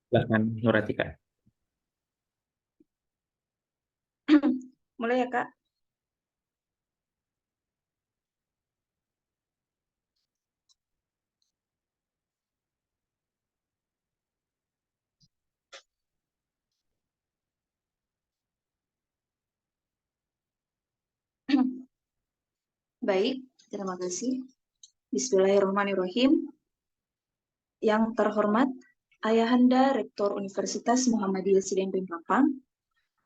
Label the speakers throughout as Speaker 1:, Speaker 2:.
Speaker 1: Silahkan Nuratika.
Speaker 2: Mulai ya, Kak. Baik, terima kasih. Bismillahirrahmanirrahim. Yang terhormat Ayahanda Rektor Universitas Muhammadiyah Sidenring Pimpang,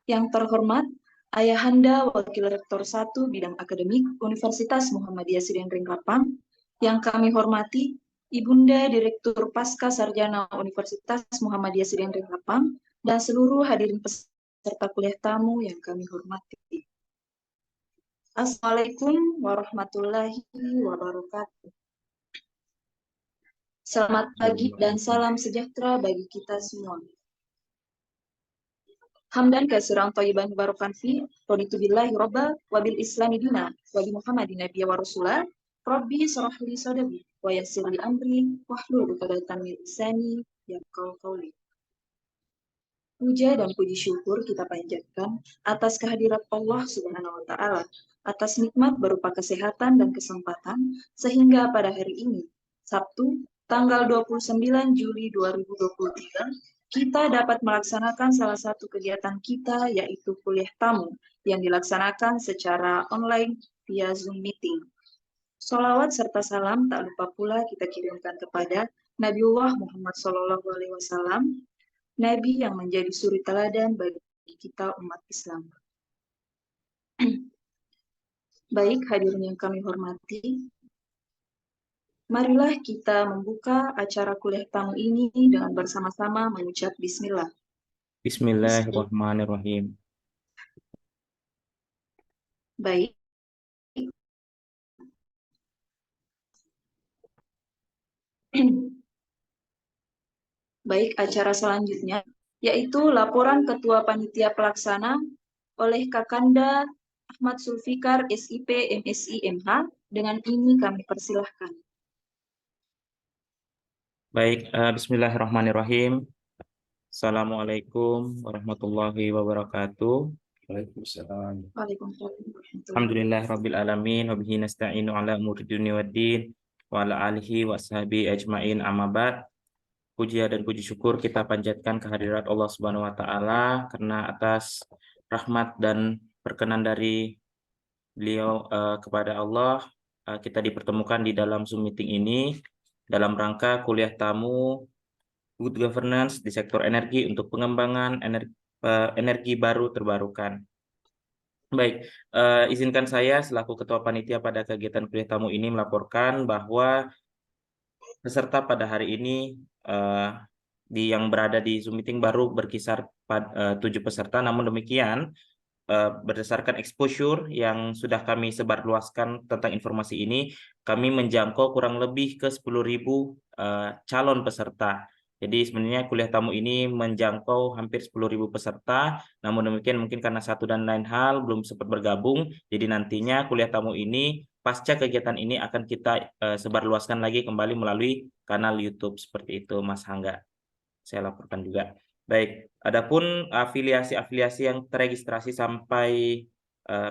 Speaker 2: yang terhormat Ayahanda Wakil Rektor 1 Bidang Akademik Universitas Muhammadiyah Sidenring Rapang, yang kami hormati Ibunda Direktur Pasca Sarjana Universitas Muhammadiyah Sidenring Rapang, dan seluruh hadirin peserta kuliah tamu yang kami hormati. Assalamualaikum warahmatullahi wabarakatuh. Selamat pagi dan salam sejahtera bagi kita semua. Hamdan katsiran thayyiban mubarakan fi, raditu billahi robba, wabil islami dina, wa bi Muhammadin nabiyya wa rasulah, Rabbi shrah li sadri, wa yassir li amri, wahlul 'uqdatam min lisani yafqahu qawli. Puja dan puji syukur kita panjatkan atas kehadirat Allah Subhanahu wa Ta'ala, atas nikmat berupa kesehatan dan kesempatan, sehingga pada hari ini, Sabtu, tanggal 29 Juli 2023, kita dapat melaksanakan salah satu kegiatan kita, yaitu kuliah tamu, yang dilaksanakan secara online via Zoom meeting. Sholawat serta salam tak lupa pula kita kirimkan kepada Nabiullah Muhammad SAW, Nabi yang menjadi suri teladan bagi kita umat Islam. Baik, hadirin yang kami hormati, marilah kita membuka acara kuliah tamu ini dengan bersama-sama mengucap Bismillah.
Speaker 1: Bismillahirrahmanirrahim.
Speaker 2: Baik. Baik, acara selanjutnya yaitu laporan Ketua Panitia Pelaksana oleh Kakanda Ahmad Sulfikar, SIP, MSI, MH. Dengan ini kami persilahkan.
Speaker 1: Baik, Bismillahirrahmanirrahim. Assalamualaikum warahmatullahi wabarakatuh. Waalaikumsalam.
Speaker 2: Waalaikumsalam.
Speaker 1: Alhamdulillahirabbil alamin wa bihi nasta'inu ala umuri dunya waddin wa ala alihi wa sahbihi ajmain, amma ba'd. Puji dan puji syukur kita panjatkan kehadirat Allah Subhanahu wa taala karena atas rahmat dan perkenan dari beliau kepada Allah kita dipertemukan di dalam Zoom meeting ini dalam rangka kuliah tamu Good Governance di sektor energi untuk pengembangan energi baru terbarukan. Baik, izinkan saya selaku Ketua Panitia pada kegiatan kuliah tamu ini melaporkan bahwa peserta pada hari ini yang berada di Zoom meeting baru berkisar 7 peserta. Namun demikian, berdasarkan exposure yang sudah kami sebarluaskan tentang informasi ini, kami menjangkau kurang lebih ke 10.000 calon peserta. Jadi sebenarnya kuliah tamu ini menjangkau hampir 10.000 peserta, namun demikian mungkin karena satu dan lain hal belum sempat bergabung, jadi nantinya kuliah tamu ini pasca kegiatan ini akan kita sebarluaskan lagi kembali melalui kanal YouTube seperti itu, Mas Hangga. Saya laporkan juga. Baik, adapun afiliasi-afiliasi yang terregistrasi sampai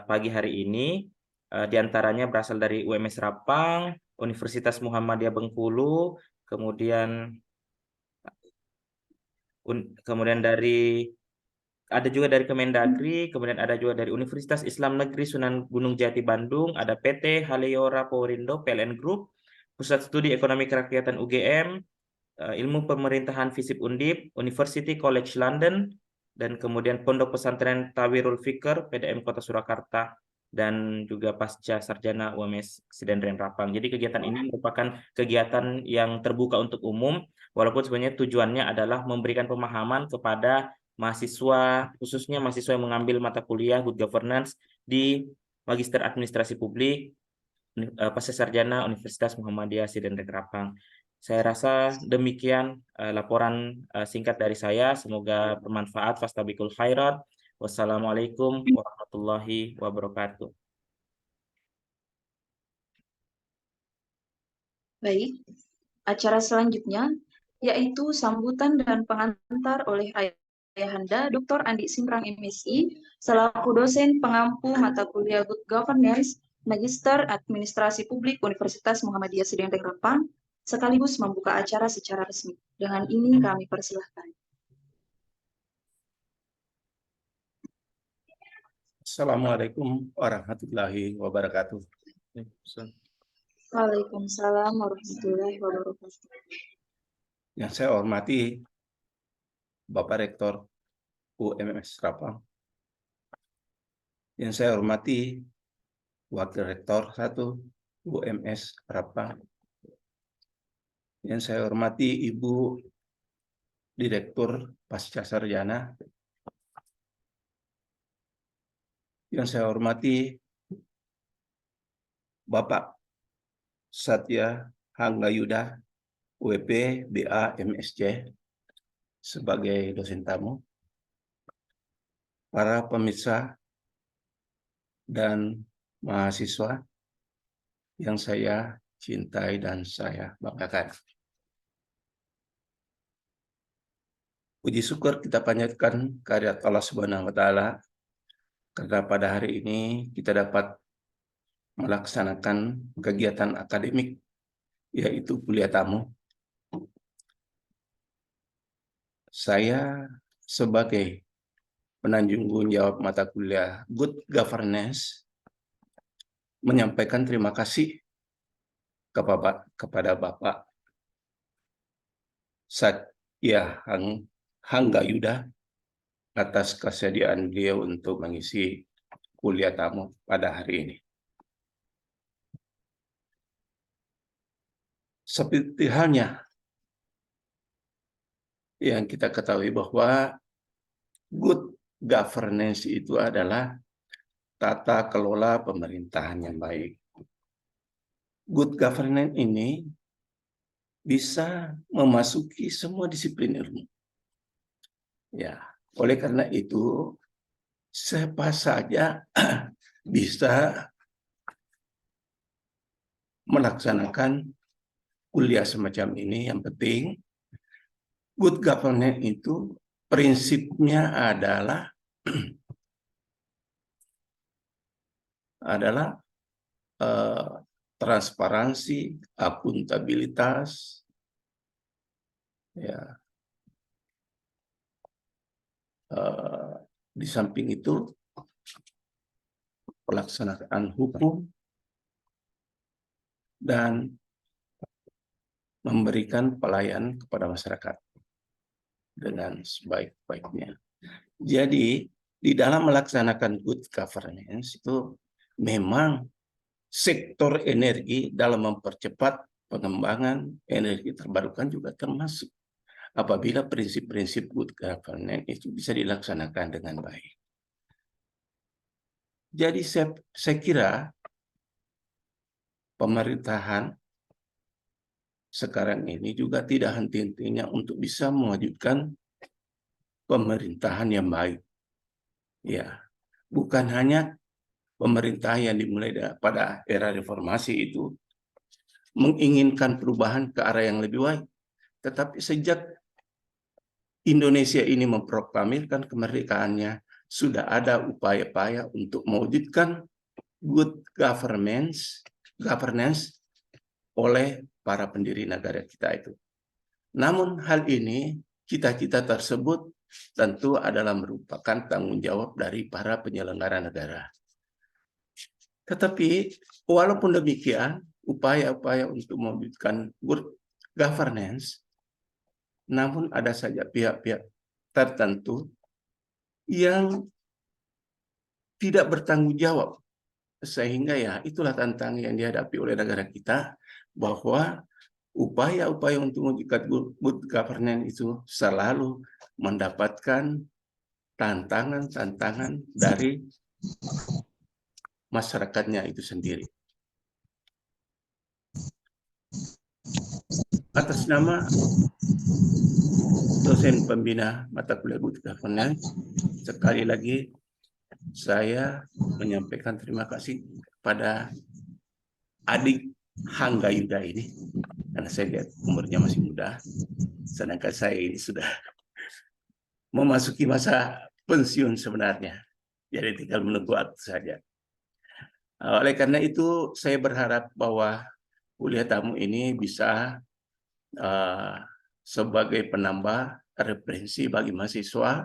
Speaker 1: pagi hari ini, diantaranya berasal dari UMS Rapang, Universitas Muhammadiyah Bengkulu, kemudian ada juga dari Kemendagri, kemudian ada juga dari Universitas Islam Negeri Sunan Gunung Jati Bandung, ada PT Haleora Powerindo PLN Group, Pusat Studi Ekonomi Kerakyatan UGM, Ilmu Pemerintahan FISIP Undip, University College London, dan kemudian Pondok Pesantren Tawirul Fikr PDM Kota Surakarta, dan juga Pasca Sarjana UMS Sidenren Rapang. Jadi kegiatan ini merupakan kegiatan yang terbuka untuk umum, walaupun sebenarnya tujuannya adalah memberikan pemahaman kepada mahasiswa, khususnya mahasiswa yang mengambil mata kuliah Good Governance di Magister Administrasi Publik Pasca Sarjana Universitas Muhammadiyah Sidenren Rapang. Saya rasa demikian laporan singkat dari saya. Semoga bermanfaat. Fastabikul khairat. Wassalamualaikum warahmatullahi wabarakatuh.
Speaker 2: Baik, acara selanjutnya yaitu sambutan dan pengantar oleh Ayahanda Dr. Andi Simprang MSI, selaku dosen pengampu mata kuliah Good Governance, Magister Administrasi Publik Universitas Muhammadiyah Sedendeng Rempang, sekaligus membuka acara secara resmi. Dengan ini kami persilahkan.
Speaker 3: Assalamualaikum warahmatullahi wabarakatuh.
Speaker 2: Waalaikumsalam warahmatullahi wabarakatuh.
Speaker 3: Yang saya hormati Bapak Rektor UMS Rapang. Yang saya hormati Wakil Rektor 1 UMS Rapang. Yang saya hormati Ibu Direktur Pasca Sarjana. Yang saya hormati Bapak Satya Hanggayuda, WP BA MSc sebagai dosen tamu, para pemirsa dan mahasiswa yang saya cintai dan saya banggakan. Puji syukur kita panjatkan kehadirat Allah Subhanahu wa Ta'ala karena pada hari ini kita dapat melaksanakan kegiatan akademik, yaitu kuliah tamu. Saya sebagai penanggung jawab mata kuliah Good Governance menyampaikan terima kasih kepada Bapak Satya Hanggayuda atas kesediaan beliau untuk mengisi kuliah tamu pada hari ini. Seperti halnya yang kita ketahui bahwa good governance itu adalah tata kelola pemerintahan yang baik. Good governance ini bisa memasuki semua disiplin ilmu. Ya, oleh karena itu siapa saja bisa melaksanakan kuliah semacam ini. Yang penting good governance itu prinsipnya adalah transparansi, akuntabilitas, ya. Di samping itu pelaksanaan hukum dan memberikan pelayanan kepada masyarakat dengan sebaik-baiknya. Jadi di dalam melaksanakan good governance itu memang sektor energi dalam mempercepat pengembangan energi terbarukan juga termasuk apabila prinsip-prinsip good governance itu bisa dilaksanakan dengan baik. Jadi saya kira pemerintahan sekarang ini juga tidak henti-hentinya untuk bisa mewujudkan pemerintahan yang baik. Ya, bukan hanya pemerintahan yang dimulai pada era reformasi itu menginginkan perubahan ke arah yang lebih baik, tetapi sejak Indonesia ini memproklamirkan kemerdekaannya, sudah ada upaya-upaya untuk mewujudkan good governance oleh para pendiri negara kita itu. Namun hal ini, cita-cita tersebut tentu adalah merupakan tanggung jawab dari para penyelenggara negara. Tetapi walaupun demikian, upaya-upaya untuk mewujudkan good governance, namun ada saja pihak-pihak tertentu yang tidak bertanggung jawab. Sehingga ya itulah tantangan yang dihadapi oleh negara kita, bahwa upaya-upaya untuk mewujudkan good governance itu selalu mendapatkan tantangan-tantangan dari masyarakatnya itu sendiri. Atas nama dosen pembina mata kuliah Good Governance, sekali lagi saya menyampaikan terima kasih kepada adik Hanggayuda ini Karena saya lihat umurnya masih muda, sedangkan saya ini sudah memasuki masa pensiun sebenarnya. Jadi tinggal menunggu waktu saja. Oleh karena itu, saya berharap bahwa kuliah tamu ini bisa sebagai penambah referensi bagi mahasiswa,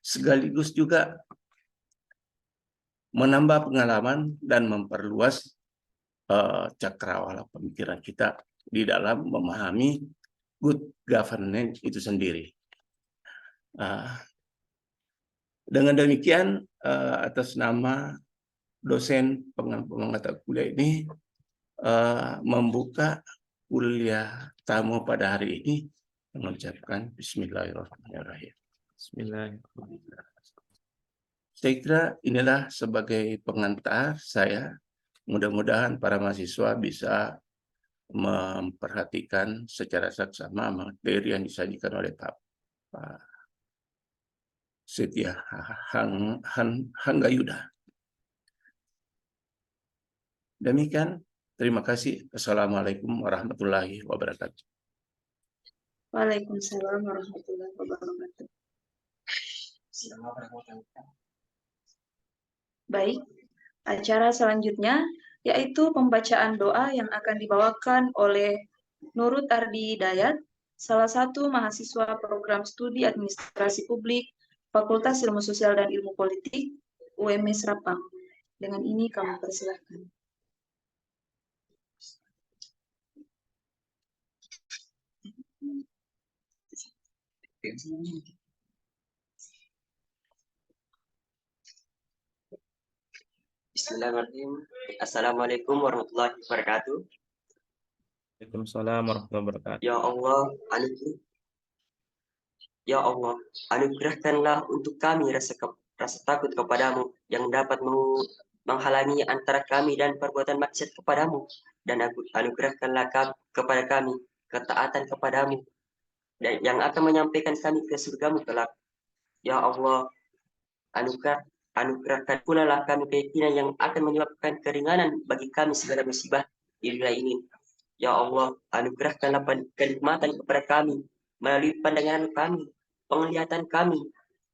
Speaker 3: sekaligus juga menambah pengalaman dan memperluas cakrawala pemikiran kita di dalam memahami good governance itu sendiri. Dengan demikian, atas nama dosen pengampu kuliah ini membuka kuliah tamu pada hari ini mengucapkan Bismillahirrahmanirrahim.
Speaker 1: Bismillahirrahmanirrahim.
Speaker 3: Saya kira inilah sebagai pengantar saya. Mudah-mudahan para mahasiswa bisa memperhatikan secara saksama materi yang disajikan oleh Pak Setia Hanggayuda. Demikian, terima kasih. Assalamualaikum warahmatullahi wabarakatuh.
Speaker 2: Waalaikumsalam warahmatullahi wabarakatuh. Baik, acara selanjutnya yaitu pembacaan doa yang akan dibawakan oleh Nurut Ardi Hidayat, salah satu mahasiswa program studi administrasi publik Fakultas Ilmu Sosial dan Ilmu Politik UMI Serapang. Dengan ini kami persilahkan.
Speaker 4: Bismillahirrahmanirrahim. Assalamualaikum warahmatullahi wabarakatuh.
Speaker 1: Waalaikumsalam warahmatullahi wabarakatuh.
Speaker 4: Ya Allah, anugerahkanlah untuk kami rasa takut kepadamu yang dapat menghalangi antara kami dan perbuatan maksiat kepadamu, dan anugerahkanlah kepada kami ketaatan kepadamu dan yang akan menyampaikan kami ke surgamu kelak. Ya Allah, anugerahkan pula lah kami keyakinan yang akan menyebabkan keringanan bagi kami segala musibah di dunia ini. Ya Allah, anugerahkanlah kenikmatan kepada kami melalui pandangan kami, penglihatan kami,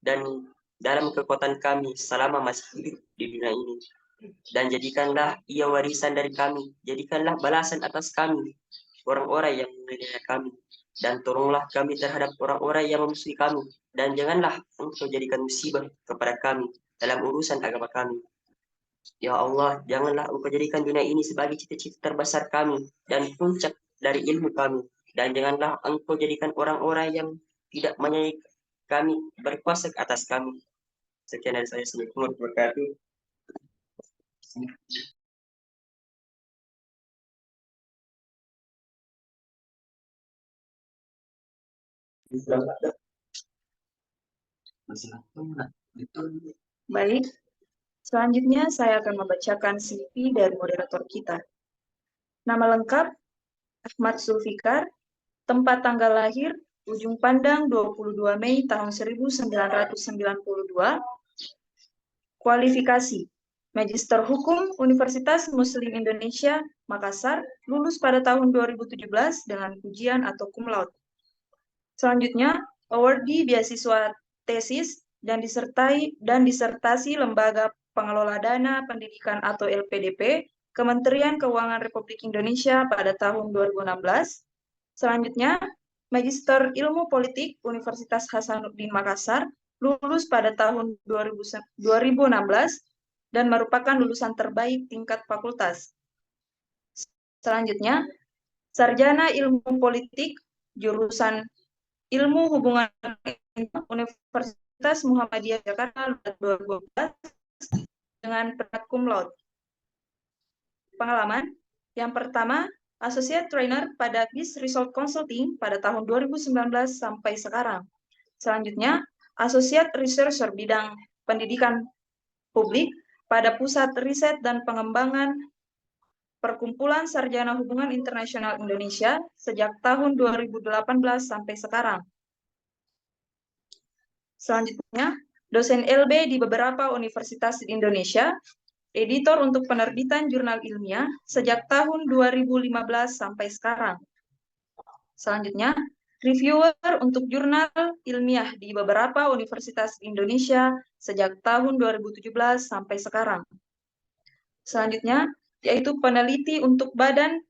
Speaker 4: dan dalam kekuatan kami selama masih hidup di dunia ini. Dan jadikanlah ia warisan dari kami, jadikanlah balasan atas kami, orang-orang yang menganiaya kami. Dan tolonglah kami terhadap orang-orang yang memusuhi kami. Dan janganlah engkau jadikan musibah kepada kami dalam urusan agama kami. Ya Allah, janganlah engkau jadikan dunia ini sebagai cita-cita terbesar kami dan puncak dari ilmu kami. Dan janganlah engkau jadikan orang-orang yang tidak menyayangi kami berkuasa atas kami. Sekian dari saya. Assalamualaikum warahmatullahi wabarakatuh.
Speaker 2: Baik, selanjutnya saya akan membacakan CV dari moderator kita. Nama lengkap, Ahmad Zulfikar, tempat tanggal lahir, Ujung Pandang 22 Mei tahun 1992, kualifikasi, Magister Hukum Universitas Muslim Indonesia, Makassar, lulus pada tahun 2017 dengan ujian atau cum laude. Selanjutnya, awardee beasiswa tesis dan disertasi Lembaga Pengelola Dana Pendidikan atau LPDP, Kementerian Keuangan Republik Indonesia pada tahun 2016. Selanjutnya, Magister Ilmu Politik Universitas Hasanuddin Makassar, lulus pada tahun 2016 dan merupakan lulusan terbaik tingkat fakultas. Selanjutnya, Sarjana Ilmu Politik, jurusan Ilmu Hubungan Universitas Muhammadiyah Jakarta 2012 dengan peringkat cum laude. Pengalaman, yang pertama, Associate Trainer pada BIS Result Consulting pada tahun 2019 sampai sekarang. Selanjutnya, Associate Researcher bidang pendidikan publik pada Pusat Riset dan Pengembangan Perkumpulan Sarjana Hubungan Internasional Indonesia sejak tahun 2018 sampai sekarang. Selanjutnya, dosen LB di beberapa universitas di Indonesia, editor untuk penerbitan jurnal ilmiah sejak tahun 2015 sampai sekarang. Selanjutnya, reviewer untuk jurnal ilmiah di beberapa universitas Indonesia sejak tahun 2017 sampai sekarang. Selanjutnya, yaitu peneliti untuk Badan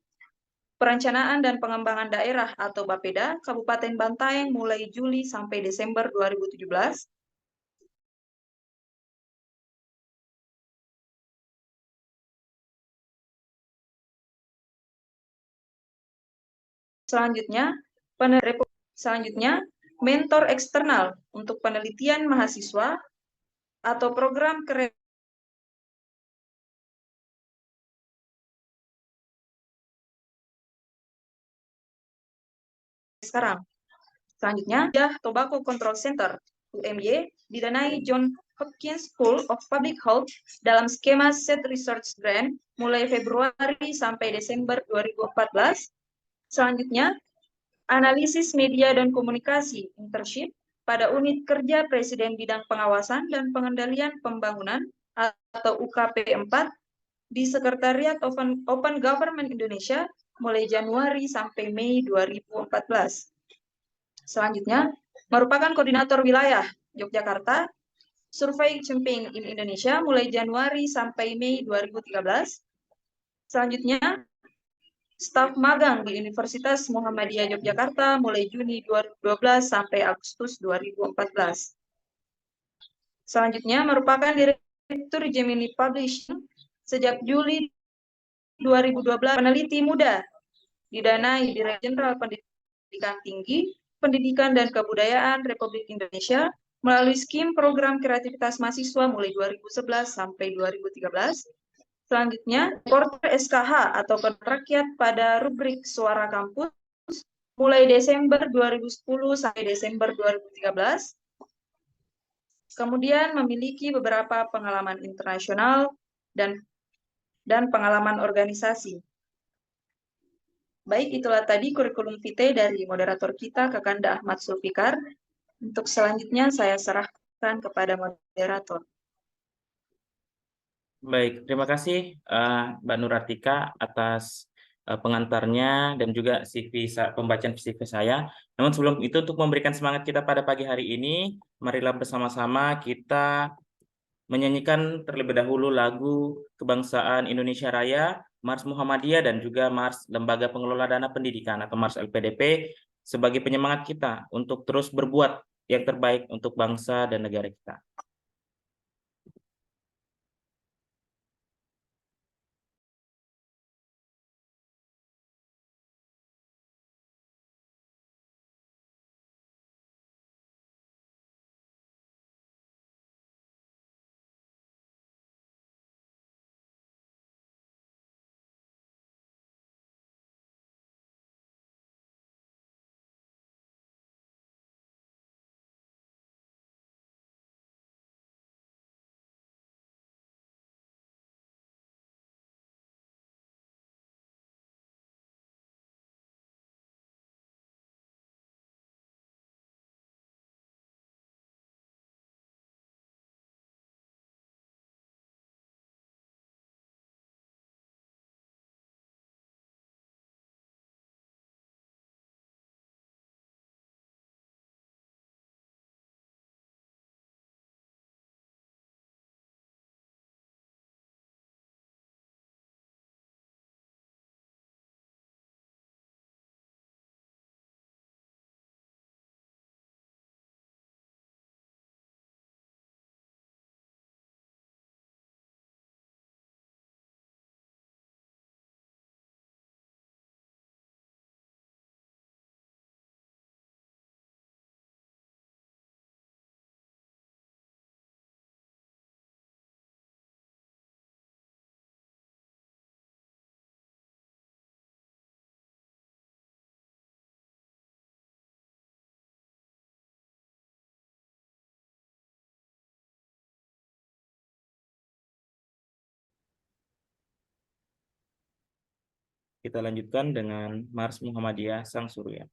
Speaker 2: Perencanaan dan Pengembangan Daerah atau Bapeda Kabupaten Bantaeng mulai Juli sampai Desember 2017. Selanjutnya, mentor eksternal untuk penelitian mahasiswa atau program keren sekarang. Selanjutnya, Tobacco Control Center (UMY) didanai John Hopkins School of Public Health dalam skema Set Research Grant mulai Februari sampai Desember 2014. Selanjutnya, analisis media dan komunikasi internship pada unit kerja Presiden bidang pengawasan dan pengendalian pembangunan atau UKP 4 di Sekretariat Open Government Indonesia mulai Januari sampai Mei 2014. Selanjutnya, merupakan koordinator wilayah Yogyakarta Survey Campaign in Indonesia mulai Januari sampai Mei 2013. Selanjutnya, staf magang di Universitas Muhammadiyah Yogyakarta mulai Juni 2012 sampai Agustus 2014. Selanjutnya, merupakan Direktur Gemini Publishing sejak Juli 2012, peneliti muda, didanai Direktur Jenderal Pendidikan Tinggi, Pendidikan dan Kebudayaan Republik Indonesia melalui skim program kreativitas mahasiswa mulai 2011 sampai 2013. Selanjutnya, reporter SKH atau rakyat pada rubrik Suara Kampus mulai Desember 2010 sampai Desember 2013. Kemudian memiliki beberapa pengalaman internasional dan pengalaman organisasi. Baik, itulah tadi kurikulum vitae dari moderator kita, Kakanda Ahmad Zulfikar. Untuk selanjutnya saya serahkan kepada moderator.
Speaker 1: Baik, terima kasih Mbak Nuratika atas pengantarnya dan juga pembacaan CV saya. Namun sebelum itu, untuk memberikan semangat kita pada pagi hari ini, marilah bersama-sama kita menyanyikan terlebih dahulu lagu Kebangsaan Indonesia Raya, Mars Muhammadiyah, dan juga Mars Lembaga Pengelola Dana Pendidikan atau Mars LPDP sebagai penyemangat kita untuk terus berbuat yang terbaik untuk bangsa dan negara kita. Kita lanjutkan dengan Mars Muhammadiyah Sang Surya.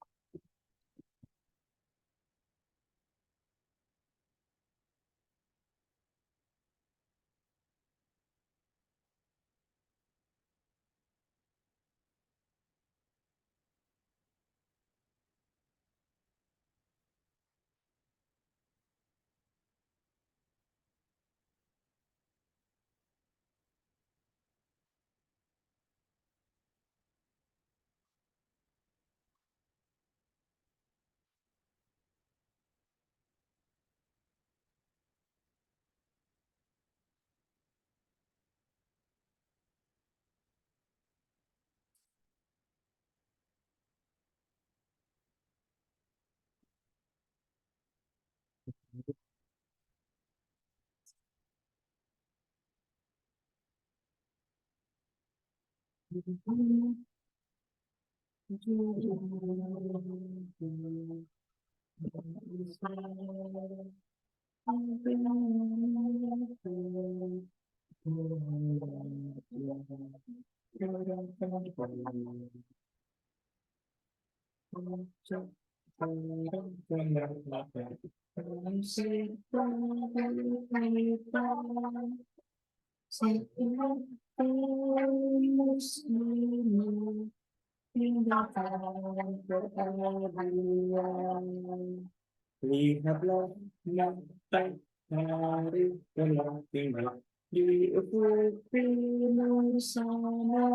Speaker 1: Lihatlah matahari telah tiba di ufuk timur sana.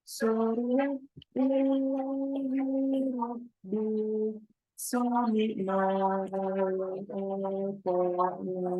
Speaker 1: Surya ilahi rabbi sami'na wa ata'na.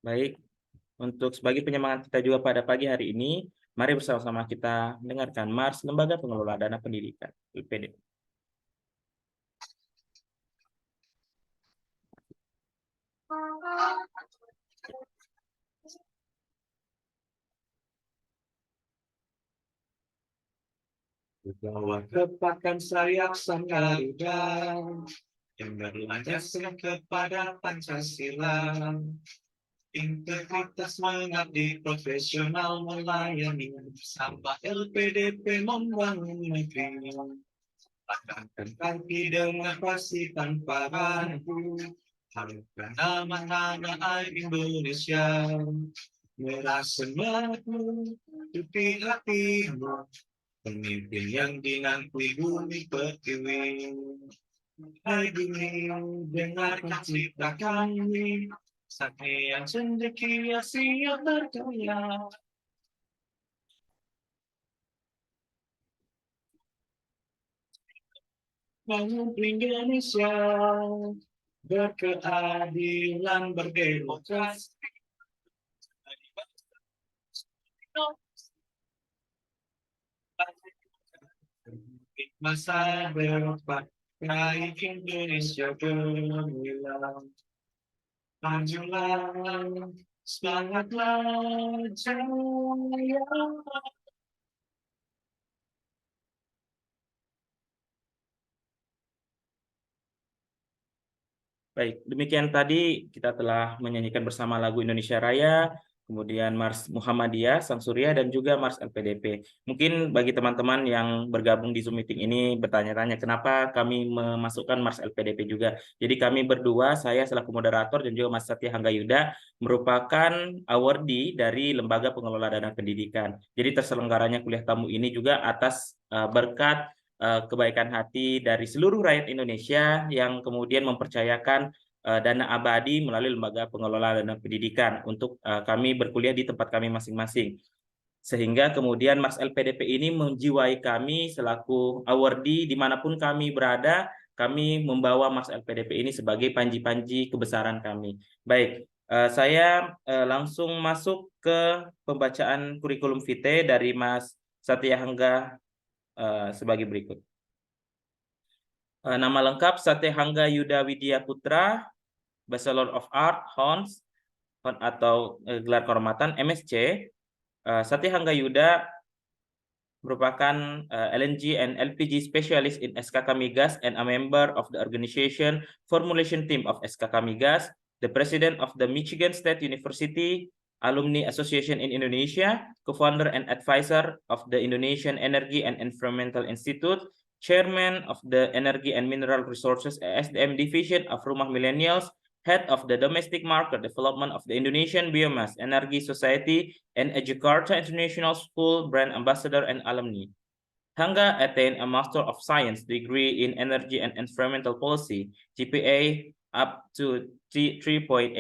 Speaker 1: Baik, untuk sebagai penyemangat kita juga pada pagi hari ini, mari bersama-sama kita dengarkan Mars Lembaga Pengelola Dana Pendidikan, LPDP. Bawa kepakan sayap sang Garuda yang berlandaskan kepada Pancasila. Integritas mengabdi, profesional melayani, bersama LPDP membangun negeri. Langkahkan kaki dengan pasti tanpa ragu, harumkan nama tanah air Indonesia. Merah semangatmu, tupi hatimu, pemimpin yang dinanti bumi pertiwi. Hai bumi, dengarkan cerita kami, Satria cendekia siap berkarya. Bangun Indonesia, berkeadilan, berdemokrasi. Masa depan rakyat Indonesia gemilang. Majulah, semangatlah, jaya. Baik, demikian tadi kita telah menyanyikan bersama lagu Indonesia Raya, kemudian Mars Muhammadiyah, Sang Surya, dan juga Mars LPDP. Mungkin bagi teman-teman yang bergabung di Zoom meeting ini bertanya-tanya kenapa kami memasukkan Mars LPDP juga. Jadi kami berdua, saya selaku moderator dan juga Mas Satya Hanggayuda, merupakan awardee dari Lembaga Pengelola Dana Pendidikan. Jadi terselenggaranya kuliah tamu ini juga atas berkat kebaikan hati dari seluruh rakyat Indonesia yang kemudian mempercayakan dana abadi melalui Lembaga Pengelola Dana Pendidikan untuk kami berkuliah di tempat kami masing-masing. Sehingga kemudian Mars LPDP ini menjiwai kami selaku awardee dimanapun kami berada, kami membawa Mars LPDP ini sebagai panji-panji kebesaran kami. Baik, saya langsung masuk ke pembacaan kurikulum vitae dari Mas Satya Hangga sebagai berikut. Nama lengkap Satya Hangga Yuda Widya Putra, Bachelor of Art, Hons, atau gelar kehormatan MSc. Satya Hangga Yuda merupakan LNG and LPG specialist in SKK Migas and a member of the organization formulation team of SKK Migas, the president of the Michigan State University Alumni Association in Indonesia, co-founder and advisor of the Indonesian Energy and Environmental Institute, chairman of the Energy and Mineral Resources (ESDM) division of Rumah Millennials, head of the domestic market development of the Indonesian Biomass Energy Society, and a Jakarta International School brand ambassador and alumni. Hangga attained a Master of Science degree in Energy and Environmental Policy, GPA up to 3.80,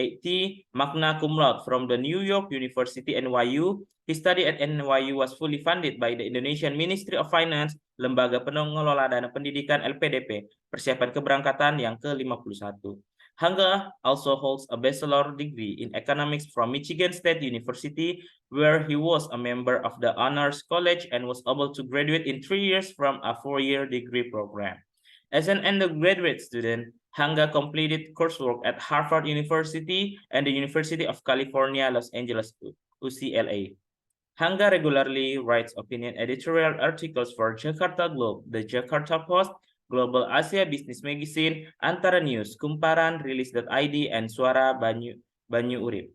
Speaker 1: magna cum laude from the New York University NYU. His study at NYU was fully funded by the Indonesian Ministry of Finance, Lembaga Pengelola Dana Pendidikan LPDP, persiapan keberangkatan yang ke-51. Hanga also holds a bachelor degree in economics from Michigan State University, where he was a member of the Honors College and was able to graduate in 3 years from a 4-year degree program. As an undergraduate student, Hanga completed coursework at Harvard University and the University of California, Los Angeles, UCLA. Hanga regularly writes opinion editorial articles for Jakarta Globe, the Jakarta Post, Global Asia Business Magazine, Antara News, Kumparan, Rilis.id, and Suara Banyu Urip.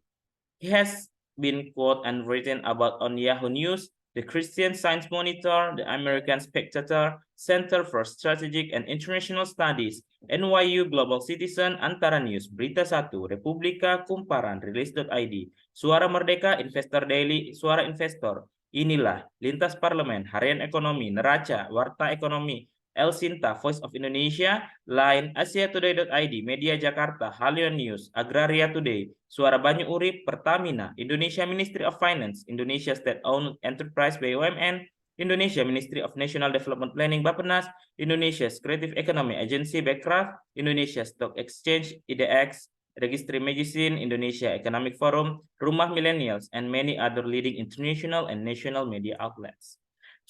Speaker 1: He has been quoted and written about on Yahoo News, the Christian Science Monitor, the American Spectator, Center for Strategic and International Studies, NYU Global Citizen, Antara News, Berita Satu, Republika, Kumparan, Rilis.id, Suara Merdeka, Investor Daily, Suara Investor, Inilah, Lintas Parlemen, Harian Ekonomi, Neraca, Warta Ekonomi, El Sinta, Voice of Indonesia, Line, Asiatoday.id, Media Jakarta, Halion News, Agraria Today, Suara Banyu Urip, Pertamina, Indonesia Ministry of Finance, Indonesia State-Owned Enterprise BUMN, Indonesia Ministry of National Development Planning Bappenas, Indonesia's Creative Economy Agency Bekraf, Indonesia Stock Exchange IDX, Registry Magazine, Indonesia Economic Forum, Rumah Millennials, and many other leading international and national media outlets.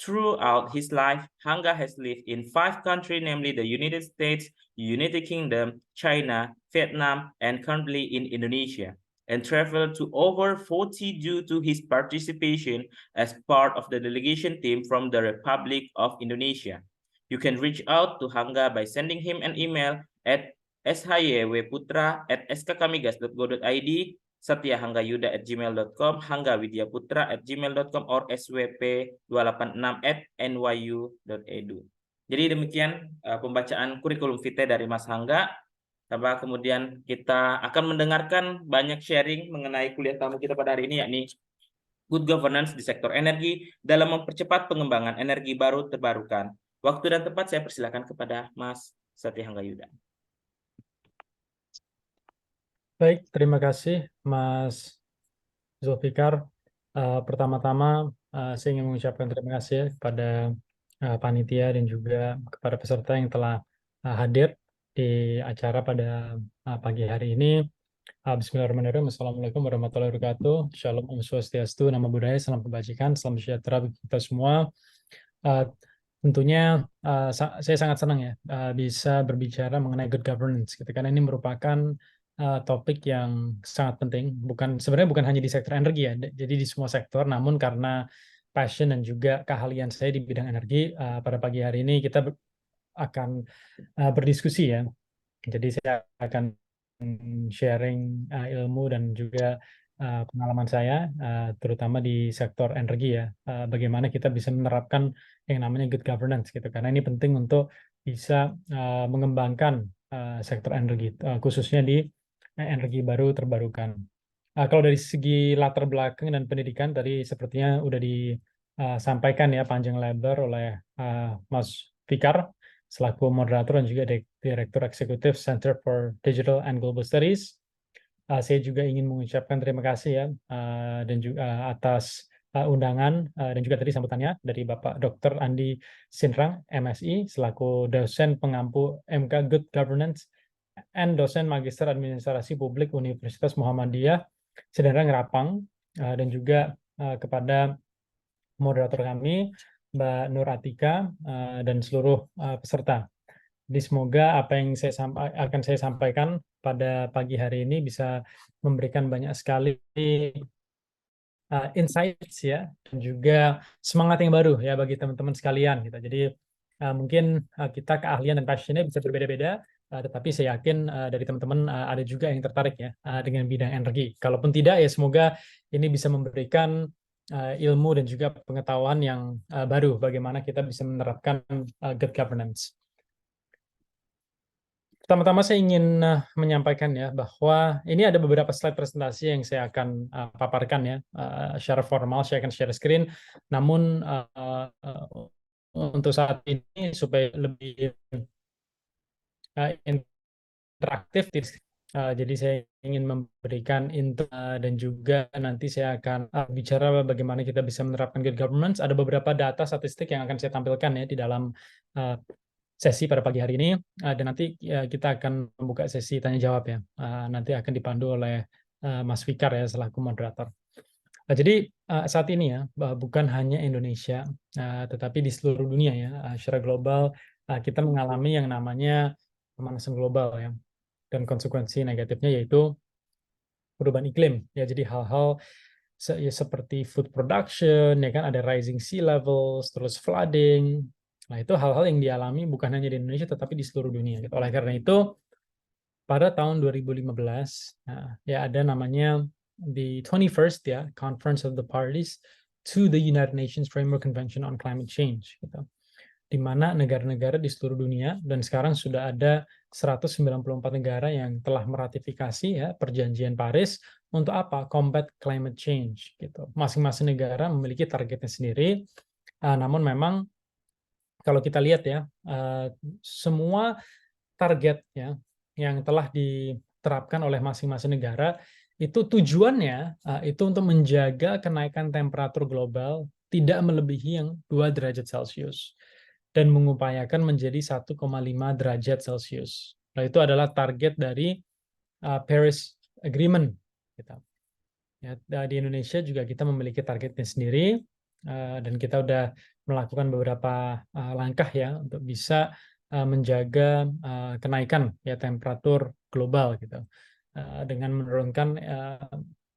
Speaker 1: Throughout his life, Hanga has lived in 5 countries, namely the United States, United Kingdom, China, Vietnam, and currently in Indonesia, and traveled to over 40 due to his participation as part of the delegation team from the Republic of Indonesia. You can reach out to Hanga by sending him an email at shywputra@skkamigas.go.id, satyahanggayuda@gmail.com, hanggawidiaputra@gmail.com, or swp286@nyu.edu. Jadi demikian pembacaan kurikulum vitae dari Mas Hangga. Tambah kemudian kita akan mendengarkan banyak sharing mengenai kuliah tamu kita pada hari ini, yakni Good Governance di sektor energi dalam mempercepat pengembangan energi baru terbarukan. Waktu dan tempat saya persilakan kepada Mas Satyahanggayuda.
Speaker 5: Baik, terima kasih Mas Zulfikar. Pertama-tama saya ingin mengucapkan terima kasih kepada panitia dan juga kepada peserta yang telah hadir di acara pada pagi hari ini. Bismillahirrahmanirrahim. Assalamualaikum warahmatullahi wabarakatuh. Shalom, Om Swastiastu, Nama Budaya, Salam Kebajikan, Salam Sejahtera bagi kita semua. Tentunya saya sangat senang ya bisa berbicara mengenai good governance, gitu, karena ini merupakan topik yang sangat penting, sebenarnya bukan hanya di sektor energi ya, jadi di semua sektor, namun karena passion dan juga keahlian saya di bidang energi, pada pagi hari ini kita akan berdiskusi ya. Jadi saya akan sharing ilmu dan juga pengalaman saya, terutama di sektor energi ya, bagaimana kita bisa menerapkan yang namanya good governance gitu, karena ini penting untuk bisa mengembangkan sektor energi, khususnya di energi baru terbarukan. Kalau dari segi latar belakang dan pendidikan tadi sepertinya udah disampaikan ya panjang lebar oleh Mas Fikar selaku moderator dan juga Direktur Eksekutif Center for Digital and Global Studies. Saya juga ingin mengucapkan terima kasih ya dan juga atas undangan dan juga tadi sambutannya dari Bapak Dr. Andi Sinrang, MSI, selaku dosen pengampu MK Good Governance and dosen Magister Administrasi Publik Universitas Muhammadiyah Sedenrang Rapang, dan juga kepada moderator kami Mbak Nur Atika dan seluruh peserta. Jadi semoga apa yang akan saya sampaikan pada pagi hari ini bisa memberikan banyak sekali insights ya, dan juga semangat yang baru ya bagi teman-teman sekalian gitu. Jadi mungkin kita keahlian dan passionnya bisa berbeda-beda, tetapi saya yakin dari teman-teman ada juga yang tertarik ya dengan bidang energi. Kalaupun tidak ya semoga ini bisa memberikan ilmu dan juga pengetahuan yang baru bagaimana kita bisa menerapkan good governance. Pertama-tama saya ingin menyampaikan ya bahwa ini ada beberapa slide presentasi yang saya akan paparkan ya secara formal, saya akan share screen. Namun untuk saat ini supaya lebih interaktif. Jadi saya ingin memberikan dan juga nanti saya akan bicara bagaimana kita bisa menerapkan good governance. Ada beberapa data statistik yang akan saya tampilkan ya di dalam sesi pada pagi hari ini, dan nanti kita akan membuka sesi tanya jawab ya. Nanti akan dipandu oleh Mas Fikar ya selaku moderator. Jadi saat ini ya bukan hanya Indonesia, tetapi di seluruh dunia ya secara global kita mengalami yang namanya pemanasan global ya. Dan konsekuensi negatifnya yaitu perubahan iklim ya. Jadi hal-hal seperti food production ya kan, ada rising sea levels, terus flooding. Nah, itu hal-hal yang dialami bukan hanya di Indonesia tetapi di seluruh dunia gitu. Oleh karena itu pada tahun 2015 ya ada namanya the 21st ya Conference of the Parties to the United Nations Framework Convention on Climate Change gitu, di mana negara-negara di seluruh dunia, dan sekarang sudah ada 194 negara yang telah meratifikasi ya perjanjian Paris untuk apa? Combat climate change gitu. Masing-masing negara memiliki targetnya sendiri. Namun memang kalau kita lihat ya semua target ya yang telah diterapkan oleh masing-masing negara itu tujuannya itu untuk menjaga kenaikan temperatur global tidak melebihi yang 2 derajat Celcius dan mengupayakan menjadi 1,5 derajat Celcius. Nah, itu adalah target dari Paris Agreement. Gitu. Ya, di Indonesia juga kita memiliki targetnya sendiri, dan kita sudah melakukan beberapa langkah ya untuk bisa menjaga kenaikan ya temperatur global gitu, dengan menurunkan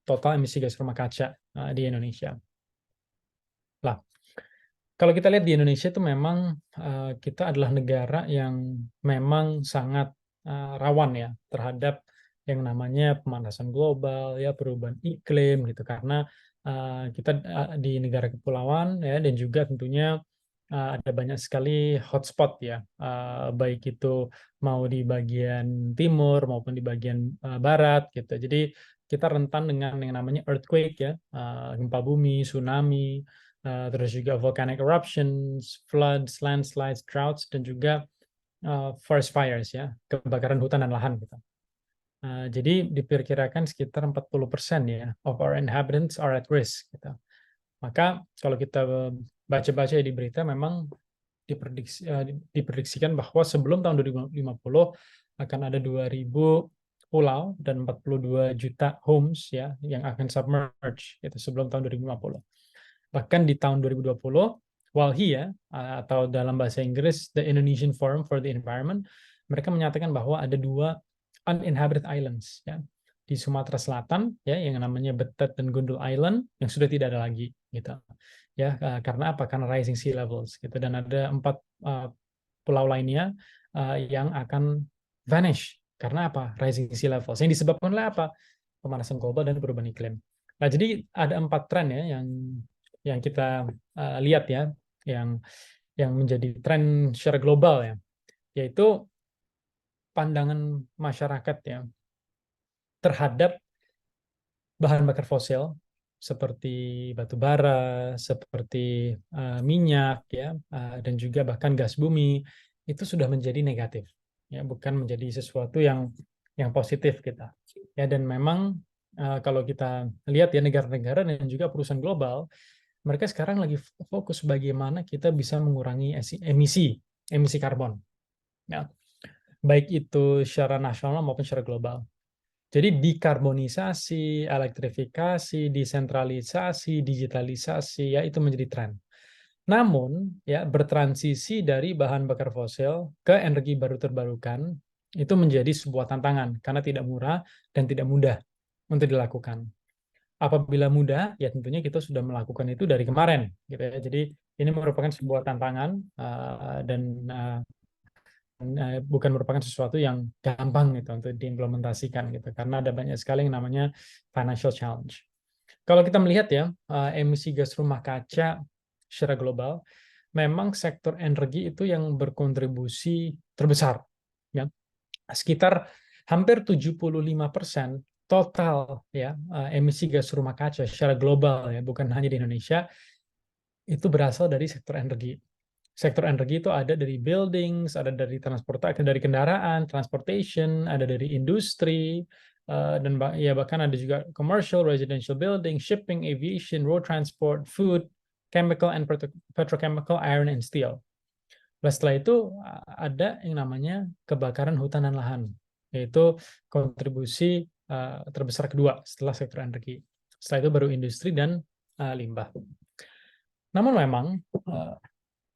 Speaker 5: total emisi gas rumah kaca di Indonesia. Lah, kalau kita lihat di Indonesia itu memang kita adalah negara yang memang sangat rawan ya terhadap yang namanya pemanasan global ya, perubahan iklim gitu, karena kita di negara kepulauan ya, dan juga tentunya ada banyak sekali hotspot ya, baik itu mau di bagian timur maupun di bagian barat gitu. Jadi kita rentan dengan yang namanya earthquake ya, gempa bumi, tsunami, terus juga volcanic eruptions, floods, landslides, droughts, dan juga forest fires ya, kebakaran hutan dan lahan gitu. Jadi diperkirakan sekitar 40% ya of our inhabitants are at risk gitu. Maka kalau kita baca-baca di berita memang diprediksikan bahwa sebelum tahun 2050 akan ada 2.000 pulau dan 42 juta homes ya yang akan submerge gitu sebelum tahun 2050. Bahkan di tahun 2020, WALHI ya, atau dalam bahasa Inggris The Indonesian Forum for the Environment, mereka menyatakan bahwa ada 2 uninhabited islands ya di Sumatera Selatan ya yang namanya Betet dan Gundul Island yang sudah tidak ada lagi gitu. Ya, karena apa? Karena rising sea levels gitu, dan ada 4 pulau lainnya yang akan vanish karena apa? Rising sea levels. Yang disebabkan oleh apa? Pemanasan global dan perubahan iklim. Nah, jadi ada 4 tren ya yang kita lihat ya, yang menjadi tren secara global ya, yaitu pandangan masyarakat ya terhadap bahan bakar fosil seperti batu bara, seperti minyak ya, dan juga bahkan gas bumi itu sudah menjadi negatif ya, bukan menjadi sesuatu yang positif kita ya. Dan memang kalau kita lihat ya negara-negara dan juga perusahaan global, mereka sekarang lagi fokus bagaimana kita bisa mengurangi emisi karbon ya, baik itu secara nasional maupun secara global. Jadi dekarbonisasi, elektrifikasi, desentralisasi, digitalisasi ya itu menjadi tren. Namun ya bertransisi dari bahan bakar fosil ke energi baru terbarukan itu menjadi sebuah tantangan karena tidak murah dan tidak mudah untuk dilakukan. Apabila mudah, ya tentunya kita sudah melakukan itu dari kemarin, gitu ya. Jadi ini merupakan sebuah tantangan dan bukan merupakan sesuatu yang gampang gitu untuk diimplementasikan gitu, karena ada banyak sekali yang namanya financial challenge. Kalau kita melihat ya emisi gas rumah kaca secara global, memang sektor energi itu yang berkontribusi terbesar, ya, sekitar hampir 75% total ya emisi gas rumah kaca secara global ya, bukan hanya di Indonesia, itu berasal dari sektor energi. sektor energi itu ada dari buildings, ada dari transportasi, dari kendaraan, transportation, ada dari industri, dan ya bahkan ada juga commercial, residential building, shipping, aviation, road transport, food, chemical and petrochemical, iron and steel. Setelah itu ada yang namanya kebakaran hutan dan lahan, yaitu kontribusi terbesar kedua setelah sektor energi. Setelah itu baru industri dan limbah. Namun memang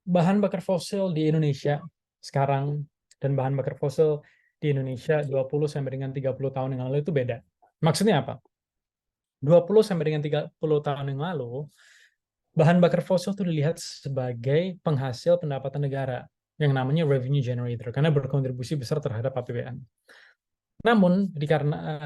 Speaker 5: bahan bakar fosil di Indonesia sekarang dan bahan bakar fosil di Indonesia 20 sampai dengan 30 tahun yang lalu itu beda. Maksudnya apa? 20 sampai dengan 30 tahun yang lalu, bahan bakar fosil itu dilihat sebagai penghasil pendapatan negara yang namanya revenue generator karena berkontribusi besar terhadap APBN. Namun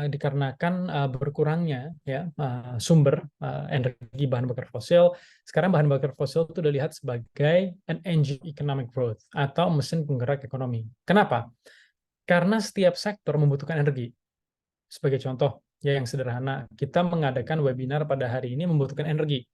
Speaker 5: dikarenakan berkurangnya ya sumber energi bahan bakar fosil, sekarang bahan bakar fosil itu dilihat sebagai an engine economic growth atau mesin penggerak ekonomi. Kenapa? Karena setiap sektor membutuhkan energi. Sebagai contoh ya yang sederhana, kita mengadakan webinar pada hari ini membutuhkan energi.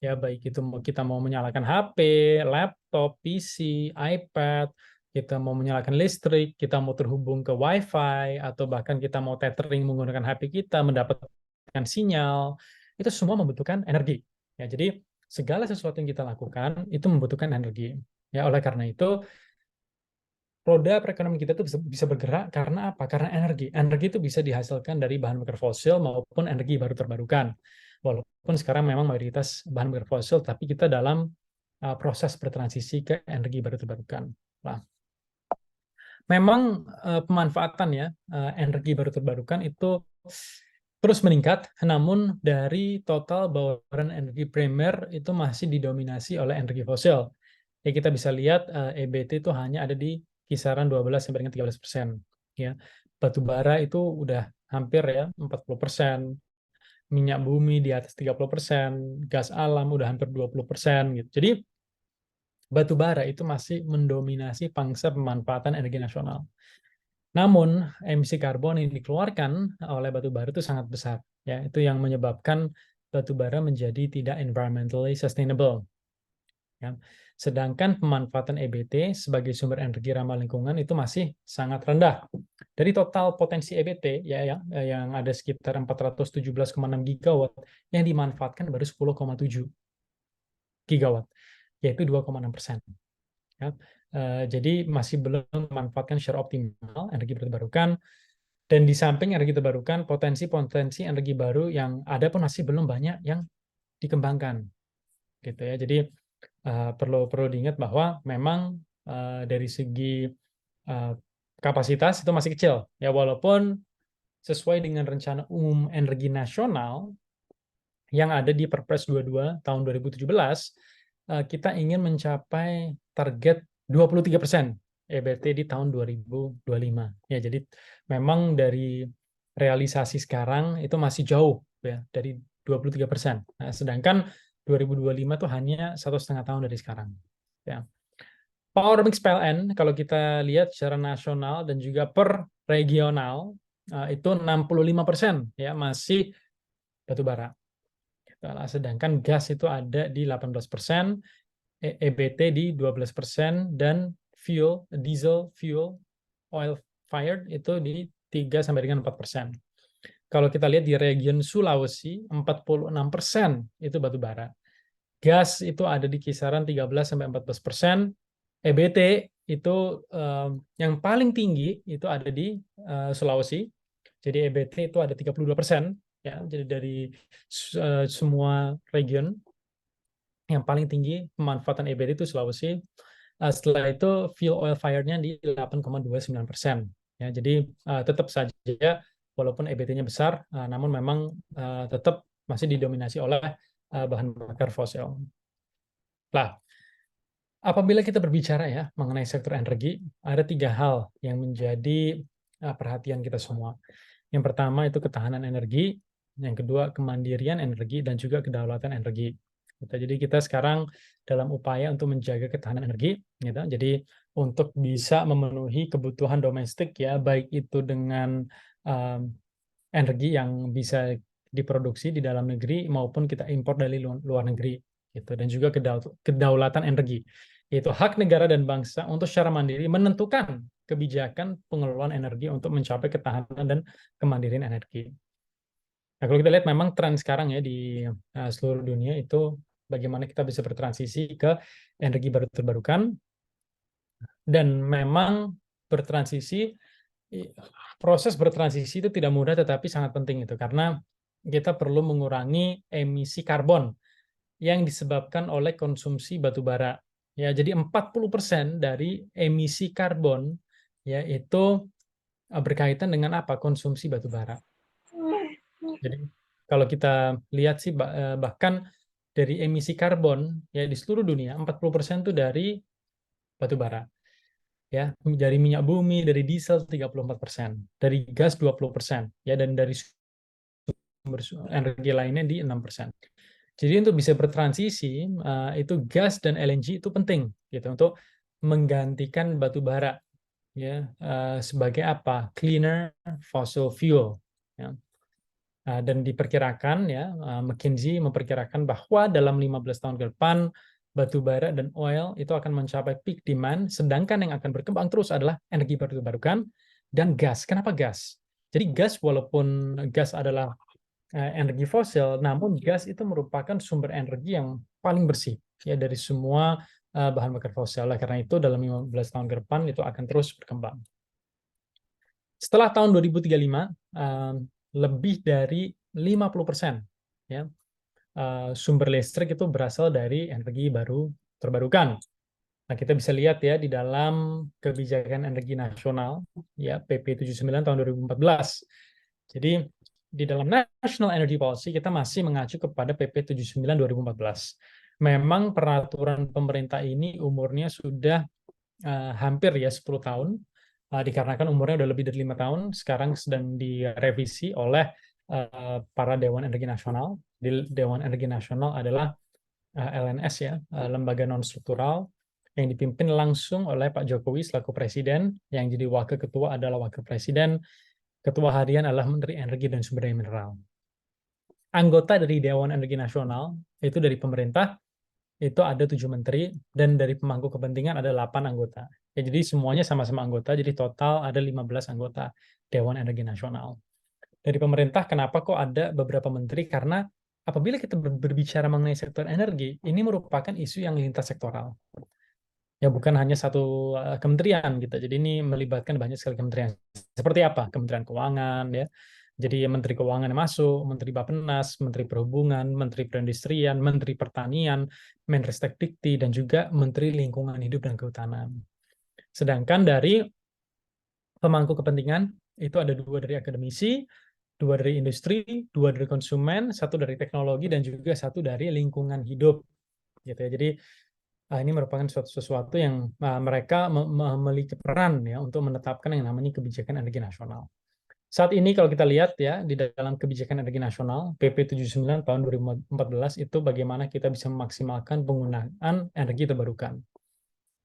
Speaker 5: Ya baik itu kita mau menyalakan HP, laptop, PC, iPad, kita mau menyalakan listrik, kita mau terhubung ke Wi-Fi, atau bahkan kita mau tethering menggunakan HP kita, mendapatkan sinyal, itu semua membutuhkan energi. Ya, jadi segala sesuatu yang kita lakukan itu membutuhkan energi. Ya, oleh karena itu roda perekonomian kita itu bisa bergerak karena apa? Karena energi. Energi itu bisa dihasilkan dari bahan bakar fosil maupun energi baru terbarukan. Walaupun sekarang memang mayoritas bahan bakar fosil, tapi kita dalam proses bertransisi ke energi baru terbarukan. Nah, memang pemanfaatan ya energi baru terbarukan itu terus meningkat, namun dari total bauran energi primer itu masih didominasi oleh energi fosil. Ya kita bisa lihat EBT itu hanya ada di kisaran 12 sampai dengan 13%. Ya, batu bara itu udah hampir ya 40%, minyak bumi di atas 30%, gas alam udah hampir 20% gitu. Jadi batu bara itu masih mendominasi pangsa pemanfaatan energi nasional. Namun emisi karbon yang dikeluarkan oleh batu bara itu sangat besar. Ya, itu yang menyebabkan batu bara menjadi tidak environmentally sustainable. Ya. Sedangkan pemanfaatan EBT sebagai sumber energi ramah lingkungan itu masih sangat rendah. Dari total potensi EBT ya, yang ada sekitar 417,6 gigawatt, yang dimanfaatkan baru 10,7 gigawatt, yaitu 2,6%. Ya. Jadi masih belum memanfaatkan secara optimal energi terbarukan. Dan di samping energi terbarukan, potensi-potensi energi baru yang ada pun masih belum banyak yang dikembangkan. Gitu ya. Jadi perlu diingat bahwa memang dari segi kapasitas itu masih kecil ya, walaupun sesuai dengan rencana umum energi nasional yang ada di Perpres 22 tahun 2017, kita ingin mencapai target 23% EBT di tahun 2025 ya. Jadi memang dari realisasi sekarang itu masih jauh ya dari 23%. Nah, sedangkan 2025 itu hanya 1,5 tahun dari sekarang. Ya. Power mix PLN kalau kita lihat secara nasional dan juga per regional itu 65% ya masih batu bara. Sedangkan gas itu ada di 18%, EBT di 12%, dan diesel fuel oil fired itu di 3 sampai dengan 4%. Kalau kita lihat di region Sulawesi, 46% itu batu bara. Gas itu ada di kisaran 13 sampai 14%. EBT itu yang paling tinggi itu ada di Sulawesi. Jadi EBT itu ada 32%. Ya, jadi dari semua region yang paling tinggi pemanfaatan EBT itu Sulawesi. Setelah itu fuel oil fired-nya di 8,29%. Ya, jadi tetap saja walaupun EBT-nya besar, namun memang tetap masih didominasi oleh bahan bakar fosil. Nah, apabila kita berbicara ya mengenai sektor energi, ada 3 hal yang menjadi perhatian kita semua. Yang pertama itu ketahanan energi, yang kedua kemandirian energi, dan juga kedaulatan energi. Jadi kita sekarang dalam upaya untuk menjaga ketahanan energi, gitu. Jadi untuk bisa memenuhi kebutuhan domestik ya, baik itu dengan energi yang bisa diproduksi di dalam negeri maupun kita impor dari luar negeri, gitu. Dan juga kedaulatan energi. yaitu hak negara dan bangsa untuk secara mandiri menentukan kebijakan pengelolaan energi untuk mencapai ketahanan dan kemandirian energi. Nah, kalau kita lihat memang tren sekarang ya di seluruh dunia itu bagaimana kita bisa bertransisi ke energi baru terbarukan, dan memang proses bertransisi itu tidak mudah tetapi sangat penting itu, karena kita perlu mengurangi emisi karbon yang disebabkan oleh konsumsi batu bara. Ya, jadi 40% dari emisi karbon ya itu berkaitan dengan apa? Konsumsi batu bara. Jadi kalau kita lihat sih bahkan dari emisi karbon ya di seluruh dunia 40% itu dari batu bara. Ya, dari minyak bumi, dari diesel 34%, dari gas 20%, ya, dan dari sumber energi lainnya di 6%. Jadi untuk bisa bertransisi itu gas dan LNG itu penting gitu untuk menggantikan batu bara ya sebagai apa? Cleaner fossil fuel. Ya. Dan diperkirakan ya McKinsey memperkirakan bahwa dalam 15 tahun ke depan batu bara dan oil itu akan mencapai peak demand, sedangkan yang akan berkembang terus adalah energi baru terbarukan dan gas. Kenapa gas? Jadi gas, walaupun gas adalah energi fosil, namun gas itu merupakan sumber energi yang paling bersih ya dari semua bahan bakar fosil. Oleh karena itu dalam 15 tahun ke depan itu akan terus berkembang. Setelah tahun 2035 lebih dari 50% ya sumber listrik itu berasal dari energi baru terbarukan. Nah, kita bisa lihat ya di dalam kebijakan energi nasional ya PP 79 tahun 2014. Jadi di dalam National Energy Policy kita masih mengacu kepada PP 79 2014. Memang peraturan pemerintah ini umurnya sudah hampir ya 10 tahun, dikarenakan umurnya udah lebih dari 5 tahun, sekarang sedang direvisi oleh para Dewan Energi Nasional. Dewan Energi Nasional adalah LNS ya, lembaga non-struktural yang dipimpin langsung oleh Pak Jokowi selaku Presiden, yang jadi Wakil Ketua adalah Wakil Presiden, Ketua Harian adalah Menteri Energi dan Sumber Daya Mineral. Anggota dari Dewan Energi Nasional itu dari pemerintah itu ada 7 menteri, dan dari pemangku kepentingan ada 8 anggota. Ya, jadi semuanya sama-sama anggota, jadi total ada 15 anggota Dewan Energi Nasional. Dari pemerintah, kenapa kok ada beberapa menteri? Karena apabila kita berbicara mengenai sektor energi, ini merupakan isu yang lintas sektoral. Ya, bukan hanya satu kementerian gitu. Jadi ini melibatkan banyak sekali kementerian. Seperti apa? Kementerian Keuangan ya. Jadi Menteri Keuangan masuk, Menteri Bappenas, Menteri Perhubungan, Menteri Perindustrian, Menteri Pertanian, Menristek-Dikti, dan juga Menteri Lingkungan Hidup dan Kehutanan. Sedangkan dari pemangku kepentingan itu ada 2 dari akademisi, 2 dari industri, 2 dari konsumen, 1 dari teknologi, dan juga 1 dari lingkungan hidup. Gitu ya. Jadi ini merupakan sesuatu yang mereka memiliki peran ya untuk menetapkan yang namanya kebijakan energi nasional. Saat ini kalau kita lihat ya di dalam kebijakan energi nasional PP 79 tahun 2014 itu bagaimana kita bisa memaksimalkan penggunaan energi terbarukan.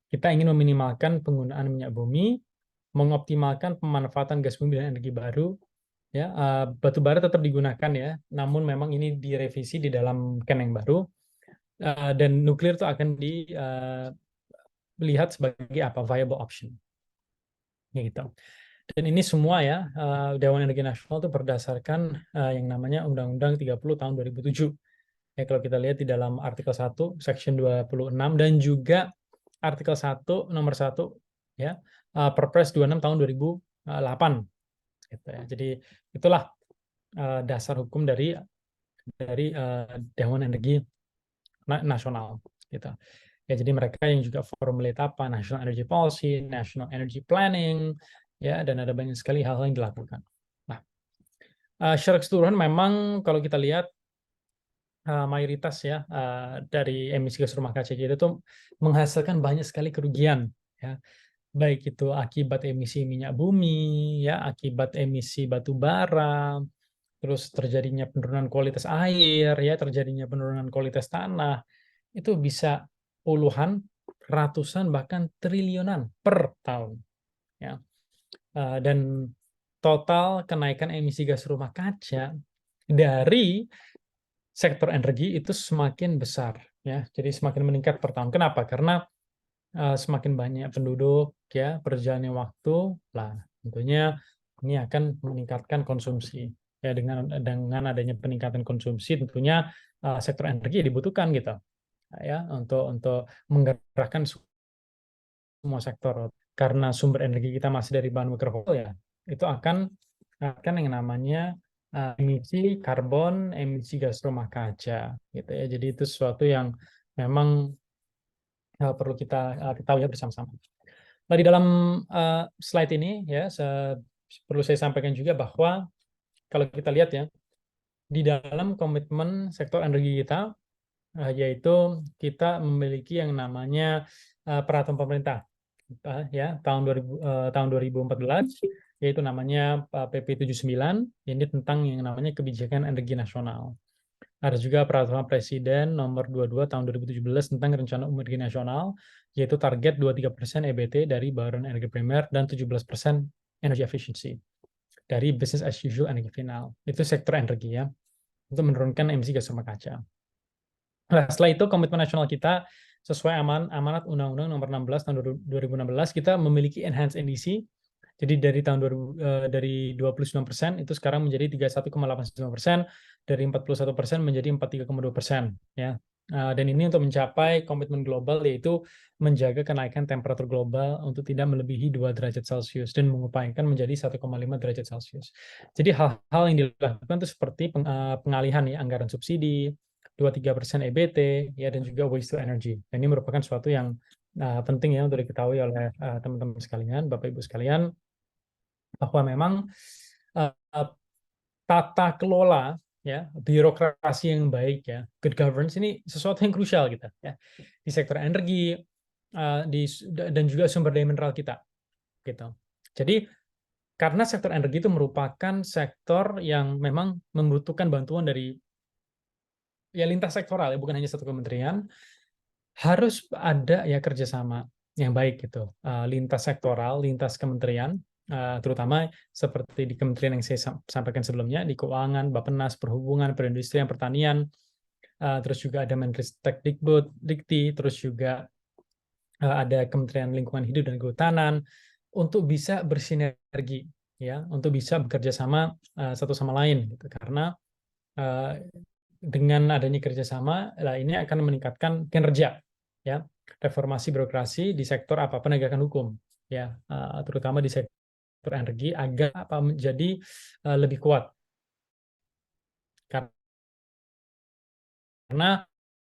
Speaker 5: Kita ingin meminimalkan penggunaan minyak bumi, mengoptimalkan pemanfaatan gas bumi dan energi baru. Ya, batu bara tetap digunakan ya, namun memang ini direvisi di dalam Ken yang baru, dan nuklir itu akan dilihat sebagai apa, viable option. Gitu. Dan ini semua ya, Dewan Energi Nasional itu berdasarkan yang namanya Undang-Undang 30 tahun 2007. Ya, kalau kita lihat di dalam artikel 1, section 26, dan juga artikel 1, nomor 1, ya, Perpres 26 tahun 2008. Gitu ya. Jadi itulah dasar hukum dari Dewan Energi Nasional. Gitu. Ya, jadi mereka yang juga formulate apa, National Energy Policy, National Energy Planning, ya, dan ada banyak sekali hal-hal yang dilakukan. Nah, secara keseluruhan memang kalau kita lihat mayoritas ya dari emisi gas rumah kaca itu tuh menghasilkan banyak sekali kerugian, ya, baik itu akibat emisi minyak bumi, ya, akibat emisi batu bara, terus terjadinya penurunan kualitas air, ya, terjadinya penurunan kualitas tanah, itu bisa puluhan, ratusan, bahkan triliunan per tahun, ya. Dan total kenaikan emisi gas rumah kaca dari sektor energi itu semakin besar, ya. Jadi semakin meningkat per tahun. Kenapa? Karena semakin banyak penduduk ya berjalannya waktu, lah tentunya ini akan meningkatkan konsumsi ya. Dengan adanya peningkatan konsumsi tentunya sektor energi dibutuhkan gitu ya untuk menggerakkan semua sektor. Karena sumber energi kita masih dari bahan bakar fosil ya, itu akan yang namanya emisi karbon, emisi gas rumah kaca gitu ya. Jadi itu sesuatu yang memang perlu kita ketahui ya bersama-sama. Nah, di dalam slide ini ya perlu saya sampaikan juga bahwa kalau kita lihat ya, di dalam komitmen sektor energi kita yaitu kita memiliki yang namanya peraturan pemerintah ya tahun 2014, yaitu namanya PP 79, ini tentang yang namanya kebijakan energi nasional. Ada juga peraturan Presiden nomor 22 tahun 2017 tentang rencana umum energi nasional, yaitu target 23% EBT dari bahan energi primer dan 17% energy efficiency dari business as usual energi final. Itu sektor energi ya, untuk menurunkan emisi gas rumah kaca. Nah, setelah itu komitmen nasional kita sesuai amanat Undang-Undang Nomor 16 tahun 2016, kita memiliki enhanced NDC. Jadi dari tahun 2000, dari 29% itu sekarang menjadi 31,89%, dari 41% menjadi 43,2% ya. Dan ini untuk mencapai komitmen global, yaitu menjaga kenaikan temperatur global untuk tidak melebihi 2 derajat Celcius dan mengupayakan menjadi 1,5 derajat Celcius. Jadi hal-hal yang dilakukan itu seperti pengalihan ya anggaran subsidi, 2-3% EBT ya, dan juga waste to energy. Dan ini merupakan suatu yang penting ya untuk diketahui oleh teman-teman sekalian, Bapak Ibu sekalian, bahwa memang tata kelola ya, birokrasi yang baik ya, good governance ini sesuatu yang krusial gitu ya di sektor energi dan juga sumber daya mineral kita gitu. Jadi karena sektor energi itu merupakan sektor yang memang membutuhkan bantuan dari ya lintas sektoral ya, bukan hanya satu kementerian, harus ada ya kerjasama yang baik gitu, lintas sektoral, lintas kementerian, terutama seperti di kementerian yang saya sampaikan sebelumnya, di keuangan, Bappenas, perhubungan, perindustrian, pertanian, terus juga ada Menristek Dikti, terus juga ada Kementerian Lingkungan Hidup dan Kehutanan, untuk bisa bersinergi ya, untuk bisa bekerja sama satu sama lain gitu. Karena dengan adanya kerjasama, ini akan meningkatkan kinerja ya, reformasi birokrasi di sektor penegakan hukum ya, terutama di sektor energi agar menjadi lebih kuat. Karena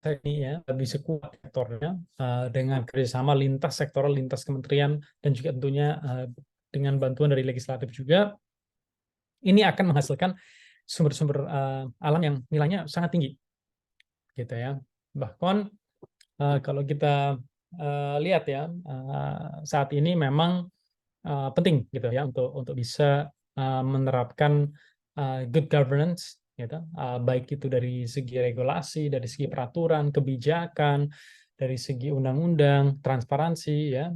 Speaker 5: ini ya lebih sekuat sektornya dengan kerjasama lintas sektoral, lintas kementerian, dan juga tentunya dengan bantuan dari legislatif juga, ini akan menghasilkan sumber-sumber alam yang nilainya sangat tinggi gitu ya. Bahkan kalau kita lihat ya, saat ini memang penting gitu ya untuk bisa menerapkan good governance gitu, baik itu dari segi regulasi, dari segi peraturan, kebijakan, dari segi undang-undang, transparansi ya,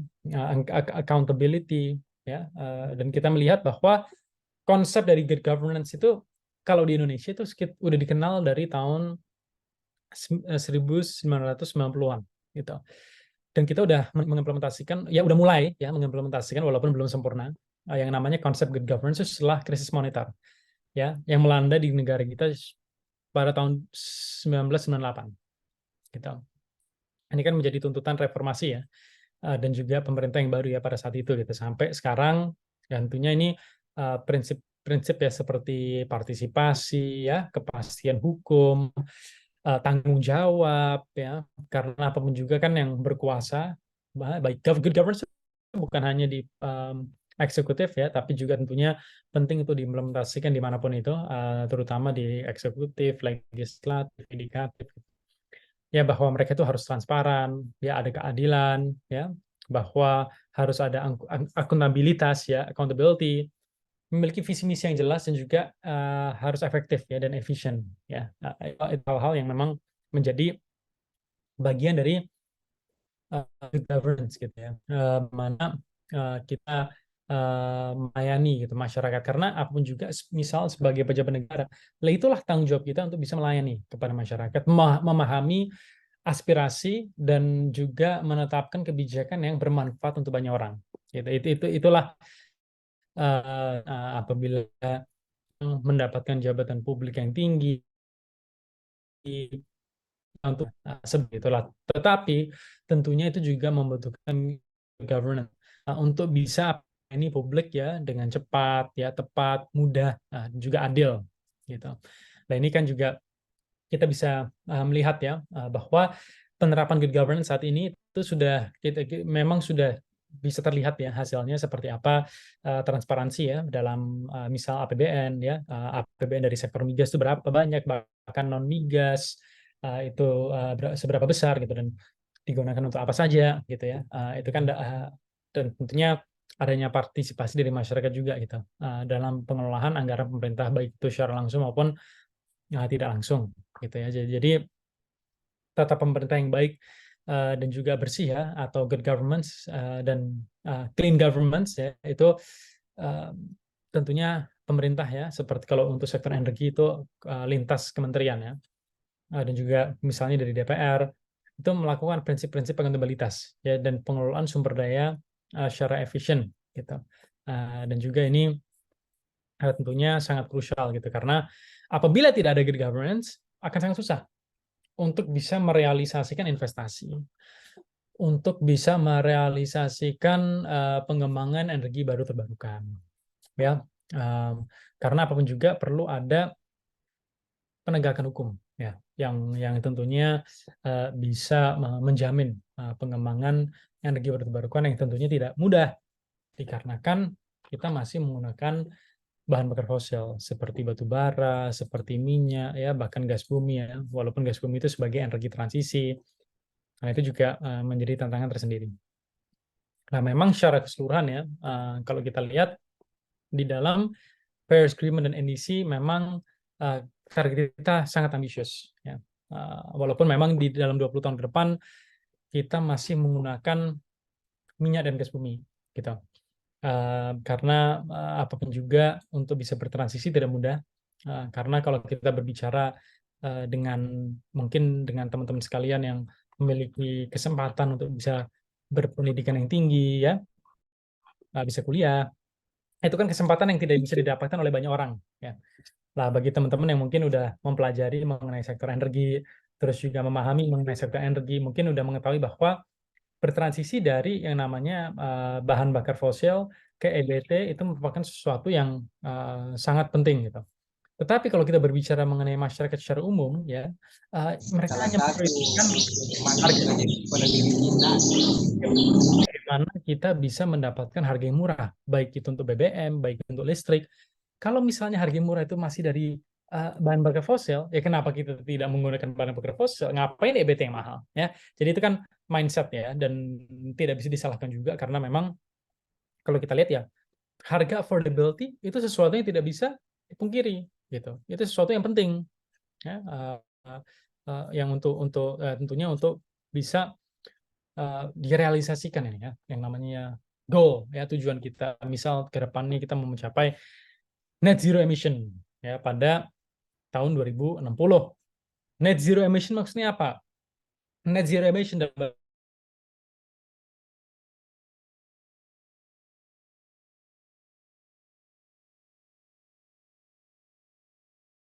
Speaker 5: accountability ya, dan kita melihat bahwa konsep dari good governance itu kalau di Indonesia itu udah dikenal dari tahun 1990-an gitu. Dan kita udah mengimplementasikan, ya udah mulai ya mengimplementasikan walaupun belum sempurna, yang namanya konsep good governance setelah krisis moneter ya, yang melanda di negara kita pada tahun 1998 gitu. Ini kan menjadi tuntutan reformasi ya, dan juga pemerintah yang baru ya pada saat itu gitu, sampai sekarang. Dan tentunya ini prinsip-prinsip ya seperti partisipasi ya, kepastian hukum, tanggung jawab ya, karena apapun juga kan yang berkuasa, baik good governance bukan hanya di eksekutif ya, tapi juga tentunya penting itu diimplementasikan dimanapun itu, terutama di eksekutif, legislatif, yudikatif. Ya, bahwa mereka itu harus transparan, ya ada keadilan, ya bahwa harus ada akuntabilitas ya, accountability, memiliki visi misi yang jelas, dan juga harus efektif ya dan efisien ya. Itu hal-hal yang memang menjadi bagian dari good governance gitu ya, mana kita melayani gitu masyarakat. Karena apapun juga, misal sebagai pejabat negara, itulah tanggung jawab kita untuk bisa melayani kepada masyarakat, memahami aspirasi dan juga menetapkan kebijakan yang bermanfaat untuk banyak orang. Gitu. Itulah apabila mendapatkan jabatan publik yang tinggi untuk itulah. Tetapi tentunya itu juga membutuhkan governance untuk bisa ini publik ya dengan cepat, ya tepat, mudah, juga adil gitu. Nah ini kan juga kita bisa melihat ya bahwa penerapan good governance saat ini itu sudah memang sudah bisa terlihat ya hasilnya seperti apa, transparansi ya dalam misal APBN ya, APBN dari sektor migas itu berapa banyak, bahkan non migas itu seberapa besar gitu dan digunakan untuk apa saja gitu ya. Itu kan dan tentunya adanya partisipasi dari masyarakat juga gitu dalam pengelolaan anggaran pemerintah baik itu secara langsung maupun tidak langsung gitu ya. Jadi tata pemerintah yang baik dan juga bersih ya atau good governance dan clean governance ya itu tentunya pemerintah ya seperti kalau untuk sektor energi itu lintas kementerian ya dan juga misalnya dari DPR itu melakukan prinsip-prinsip akuntabilitas ya dan pengelolaan sumber daya secara efisien gitu dan juga ini tentunya sangat krusial gitu karena apabila tidak ada good governance akan sangat susah untuk bisa merealisasikan investasi, untuk bisa merealisasikan pengembangan energi baru terbarukan, ya. Karena apapun juga perlu ada penegakan hukum, ya, yang tentunya bisa menjamin pengembangan energi baru terbarukan yang tentunya tidak mudah dikarenakan kita masih menggunakan bahan bakar fosil seperti batu bara, seperti minyak, ya bahkan gas bumi ya. Walaupun gas bumi itu sebagai energi transisi, nah itu juga menjadi tantangan tersendiri. Nah memang secara keseluruhan ya, kalau kita lihat di dalam Paris Agreement dan NDC memang target kita sangat ambisius. Ya. Walaupun memang di dalam 20 tahun ke depan kita masih menggunakan minyak dan gas bumi, gitu. Karena apapun juga untuk bisa bertransisi tidak mudah karena kalau kita berbicara mungkin dengan teman-teman sekalian yang memiliki kesempatan untuk bisa berpendidikan yang tinggi ya bisa kuliah itu kan kesempatan yang tidak bisa didapatkan oleh banyak orang ya. Lah bagi teman-teman yang mungkin udah mempelajari mengenai sektor energi terus juga memahami mengenai sektor energi mungkin udah mengetahui bahwa bertransisi dari yang namanya bahan bakar fosil ke EBT itu merupakan sesuatu yang sangat penting gitu. Tetapi kalau kita berbicara mengenai masyarakat secara umum ya mereka hanya memprioritaskan harga bagaimana kita bisa mendapatkan harga yang murah baik itu untuk BBM, baik untuk listrik. Kalau misalnya harga yang murah itu masih dari bahan bakar fosil, ya kenapa kita tidak menggunakan bahan bakar fosil? Ngapain EBT yang mahal? Ya, jadi itu kan mindset ya, dan tidak bisa disalahkan juga karena memang kalau kita lihat ya harga affordability itu sesuatu yang tidak bisa dipungkiri, gitu. Itu sesuatu yang penting, ya, yang tentunya untuk bisa direalisasikan ini ya, yang namanya goal ya tujuan kita. Misal ke depannya kita mau mencapai net zero emission ya pada tahun 2060. Net zero emission maksudnya apa? Net zero emission dalam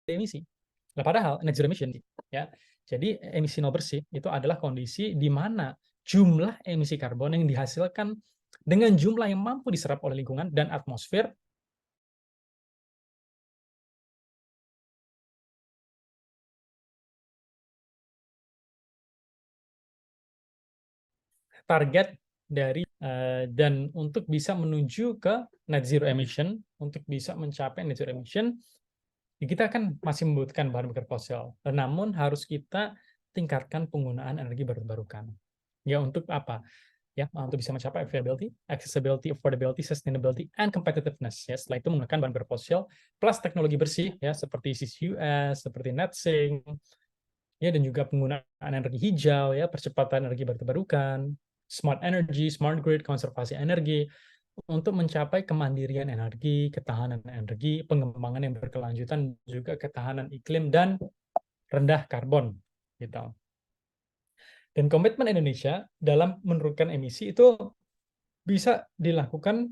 Speaker 5: emisi. Nah, padahal net zero emission ya. Jadi emisi nol bersih itu adalah kondisi di mana jumlah emisi karbon yang dihasilkan dengan jumlah yang mampu diserap oleh lingkungan dan atmosfer target dari dan untuk bisa menuju ke net zero emission, untuk bisa mencapai net zero emission, kita kan masih membutuhkan bahan bakar fosil. Namun harus kita tingkatkan penggunaan energi baru terbarukan. Ya untuk apa? Ya untuk bisa mencapai availability, accessibility, affordability, sustainability, and competitiveness. Ya setelah itu menggunakan bahan bakar fosil plus teknologi bersih ya seperti CCUS, seperti NetSync, ya dan juga penggunaan energi hijau ya percepatan energi baru terbarukan, smart energy, smart grid, konservasi energi untuk mencapai kemandirian energi, ketahanan energi, pengembangan yang berkelanjutan, juga ketahanan iklim dan rendah karbon gitu. Dan komitmen Indonesia dalam menurunkan emisi itu bisa dilakukan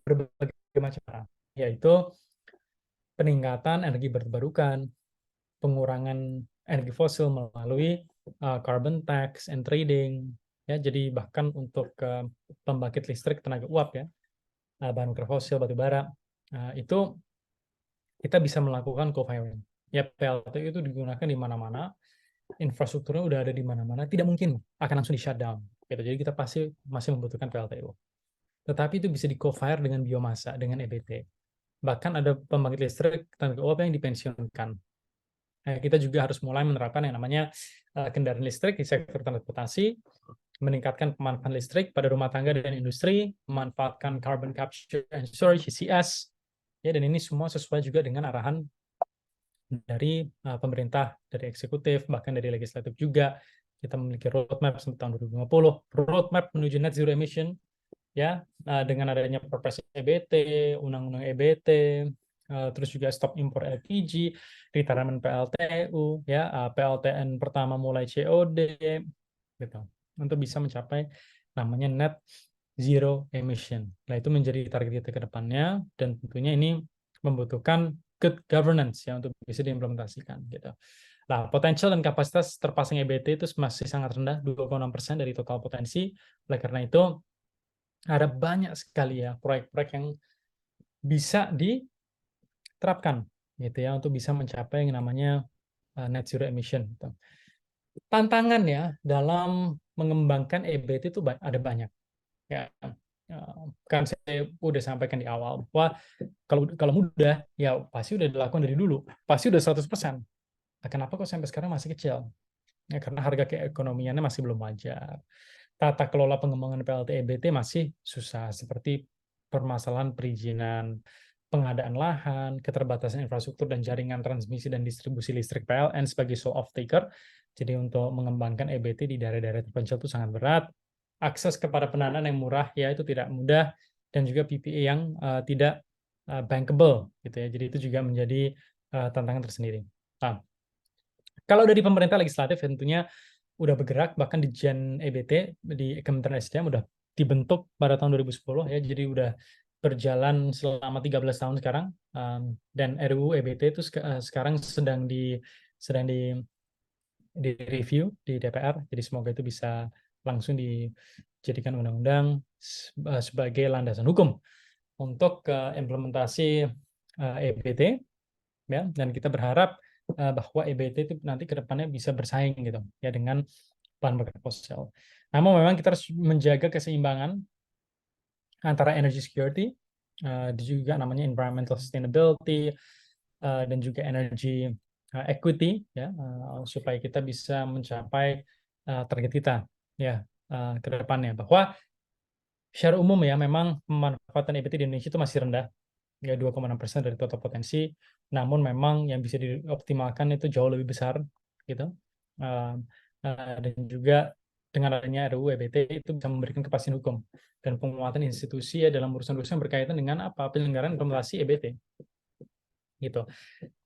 Speaker 5: berbagai macam cara, yaitu peningkatan energi terbarukan, pengurangan energi fosil melalui carbon tax and trading, ya. Jadi bahkan untuk pembangkit listrik tenaga uap, ya, bahan bakar fosil, batu bara, itu kita bisa melakukan co-firing. Ya, PLTU itu digunakan di mana-mana, infrastrukturnya udah ada di mana-mana, tidak mungkin akan langsung di shutdown. Gitu. Jadi kita pasti masih membutuhkan PLTU. Tetapi itu bisa di co-fire dengan biomasa, dengan EBT. Bahkan ada pembangkit listrik tenaga uap yang dipensiunkan. Kita juga harus mulai menerapkan yang namanya kendaraan listrik di sektor transportasi, meningkatkan pemanfaatan listrik pada rumah tangga dan industri, memanfaatkan carbon capture and storage (CCS), ya, dan ini semua sesuai juga dengan arahan dari pemerintah, dari eksekutif, bahkan dari legislatif juga. Kita memiliki roadmap sampai tahun 2050, roadmap menuju net zero emission, ya, dengan adanya Perpres EBT, Undang-Undang EBT, terus juga stop impor LPG, retirement PLTU, ya, PLTN pertama mulai COD, gitu, untuk bisa mencapai namanya net zero emission. Nah, itu menjadi target kita ke depannya, dan tentunya ini membutuhkan good governance, ya, untuk bisa diimplementasikan, gitu. Nah, potensial dan kapasitas terpasang EBT itu masih sangat rendah, 2,6% dari total potensi. Oleh karena itu, ada banyak sekali, ya, proyek-proyek yang bisa diterapkan, gitu, ya, untuk bisa mencapai yang namanya net zero emission, gitu. Tantangan, ya, dalam mengembangkan EBT itu ada banyak, ya. Kan saya udah sampaikan di awal bahwa kalau mudah, ya pasti udah dilakukan dari dulu, pasti udah 100%. Kenapa kok sampai sekarang masih kecil? Ya, karena harga keekonomiannya masih belum wajar. Tata kelola pengembangan PLT EBT masih susah, seperti permasalahan perizinan, pengadaan lahan, keterbatasan infrastruktur dan jaringan transmisi dan distribusi listrik PLN sebagai sole off-taker. Jadi untuk mengembangkan EBT di daerah-daerah terpencil itu sangat berat. Akses kepada pendanaan yang murah, ya, itu tidak mudah, dan juga PPA yang tidak bankable, gitu, ya. Jadi itu juga menjadi tantangan tersendiri. Nah, kalau dari pemerintah legislatif tentunya udah bergerak, bahkan di Jen EBT di Kementerian SDM udah dibentuk pada tahun 2010, ya, jadi udah berjalan selama 13 tahun sekarang, dan RUU EBT itu sekarang sedang di review di DPR, jadi semoga itu bisa langsung dijadikan undang-undang sebagai landasan hukum untuk implementasi EBT, ya, dan kita berharap bahwa EBT itu nanti ke depannya bisa bersaing, gitu, ya, dengan bahan bakar fosil. Namun memang kita harus menjaga keseimbangan antara energy security, juga namanya environmental sustainability, dan juga energy equity, ya, supaya kita bisa mencapai target kita, ya, ke depannya. Bahwa secara umum, ya, memang pemanfaatan EBT di Indonesia itu masih rendah, ya, 2,6% dari total potensi. Namun memang yang bisa dioptimalkan itu jauh lebih besar, gitu. Dan juga dengan adanya RUU EBT itu bisa memberikan kepastian hukum dan penguatan institusi, ya, dalam urusan-urusan berkaitan dengan penyelenggaraan implementasi EBT, gitu.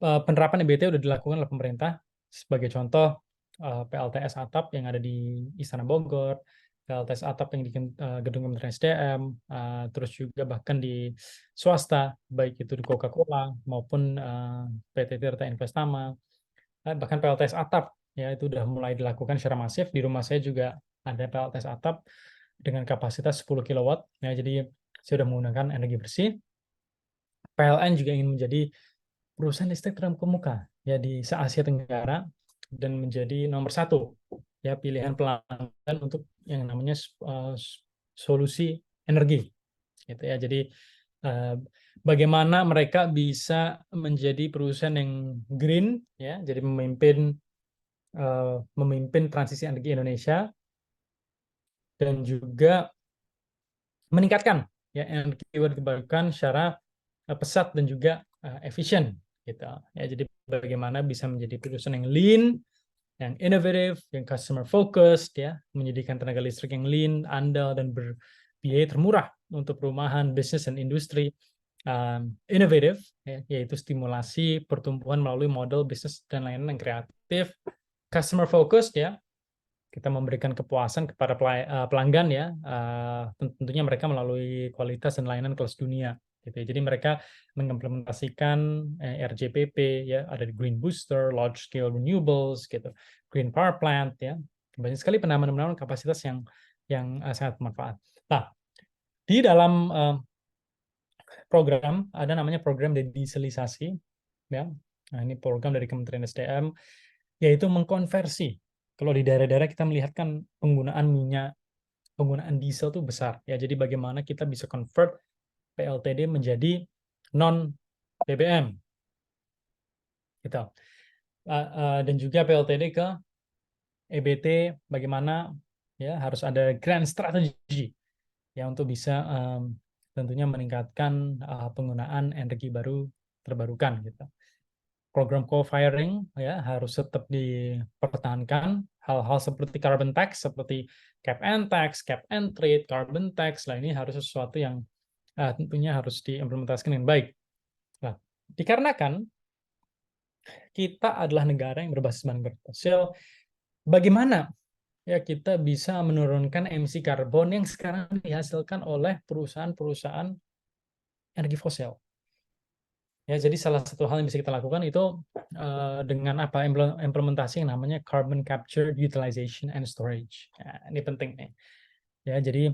Speaker 5: Penerapan EBT sudah dilakukan oleh pemerintah, sebagai contoh PLTS atap yang ada di Istana Bogor, PLTS atap yang di gedung Kementerian SDM, terus juga bahkan di swasta, baik itu di Coca-Cola maupun PT Tirta Investama, bahkan PLTS atap, ya, itu sudah mulai dilakukan secara masif. Di rumah saya juga ada PLTS atap dengan kapasitas 10 kW, ya, jadi saya sudah menggunakan energi bersih. PLN juga ingin menjadi perusahaan listrik terkemuka, ya, di se-Asia Tenggara, dan menjadi nomor 1, ya, pilihan pelanggan untuk yang namanya solusi energi, gitu, ya. Jadi bagaimana mereka bisa menjadi perusahaan yang green, ya, jadi memimpin transisi energi Indonesia, dan juga meningkatkan, ya, energi terbarukan secara pesat dan juga efisien, gitu, ya. Jadi bagaimana bisa menjadi perusahaan yang lean, yang inovatif, yang customer focused, ya, menyediakan tenaga listrik yang lean, andal, dan berbiaya termurah untuk perumahan, bisnis, dan industri. Inovatif, ya, yaitu stimulasi pertumbuhan melalui model bisnis dan layanan yang kreatif. Customer focused, ya, kita memberikan kepuasan kepada pelanggan ya, tentunya mereka melalui kualitas dan layanan kelas dunia gitu ya. Jadi mereka mengimplementasikan RJPP ya, ada di Green Booster, Large Scale Renewables gitu, Green Power Plant ya. Banyak sekali penambahan kapasitas yang sangat bermanfaat. Nah, di dalam program ada namanya program dedieselisasi ya. Nah, ini program dari Kementerian SDM yaitu mengkonversi. Kalau di daerah-daerah kita melihat kan penggunaan minyak, penggunaan diesel itu besar ya. Jadi bagaimana kita bisa convert PLTD menjadi non BBM gitu. Dan juga PLTD ke EBT, bagaimana ya harus ada grand strategy ya untuk bisa tentunya meningkatkan penggunaan energi baru terbarukan gitu. Program co-firing ya harus tetap dipertahankan. Hal-hal seperti carbon tax, seperti cap and tax, cap and trade, carbon tax, lah ini harus sesuatu yang tentunya harus diimplementasikan dengan baik. Nah, dikarenakan kita adalah negara yang berbasis bahan bakar fosil, bagaimana ya kita bisa menurunkan emisi karbon yang sekarang dihasilkan oleh perusahaan-perusahaan energi fosil? Ya, jadi salah satu hal yang bisa kita lakukan itu dengan implementasi yang namanya carbon capture, utilization, and storage. Ya, ini penting nih. Ya, jadi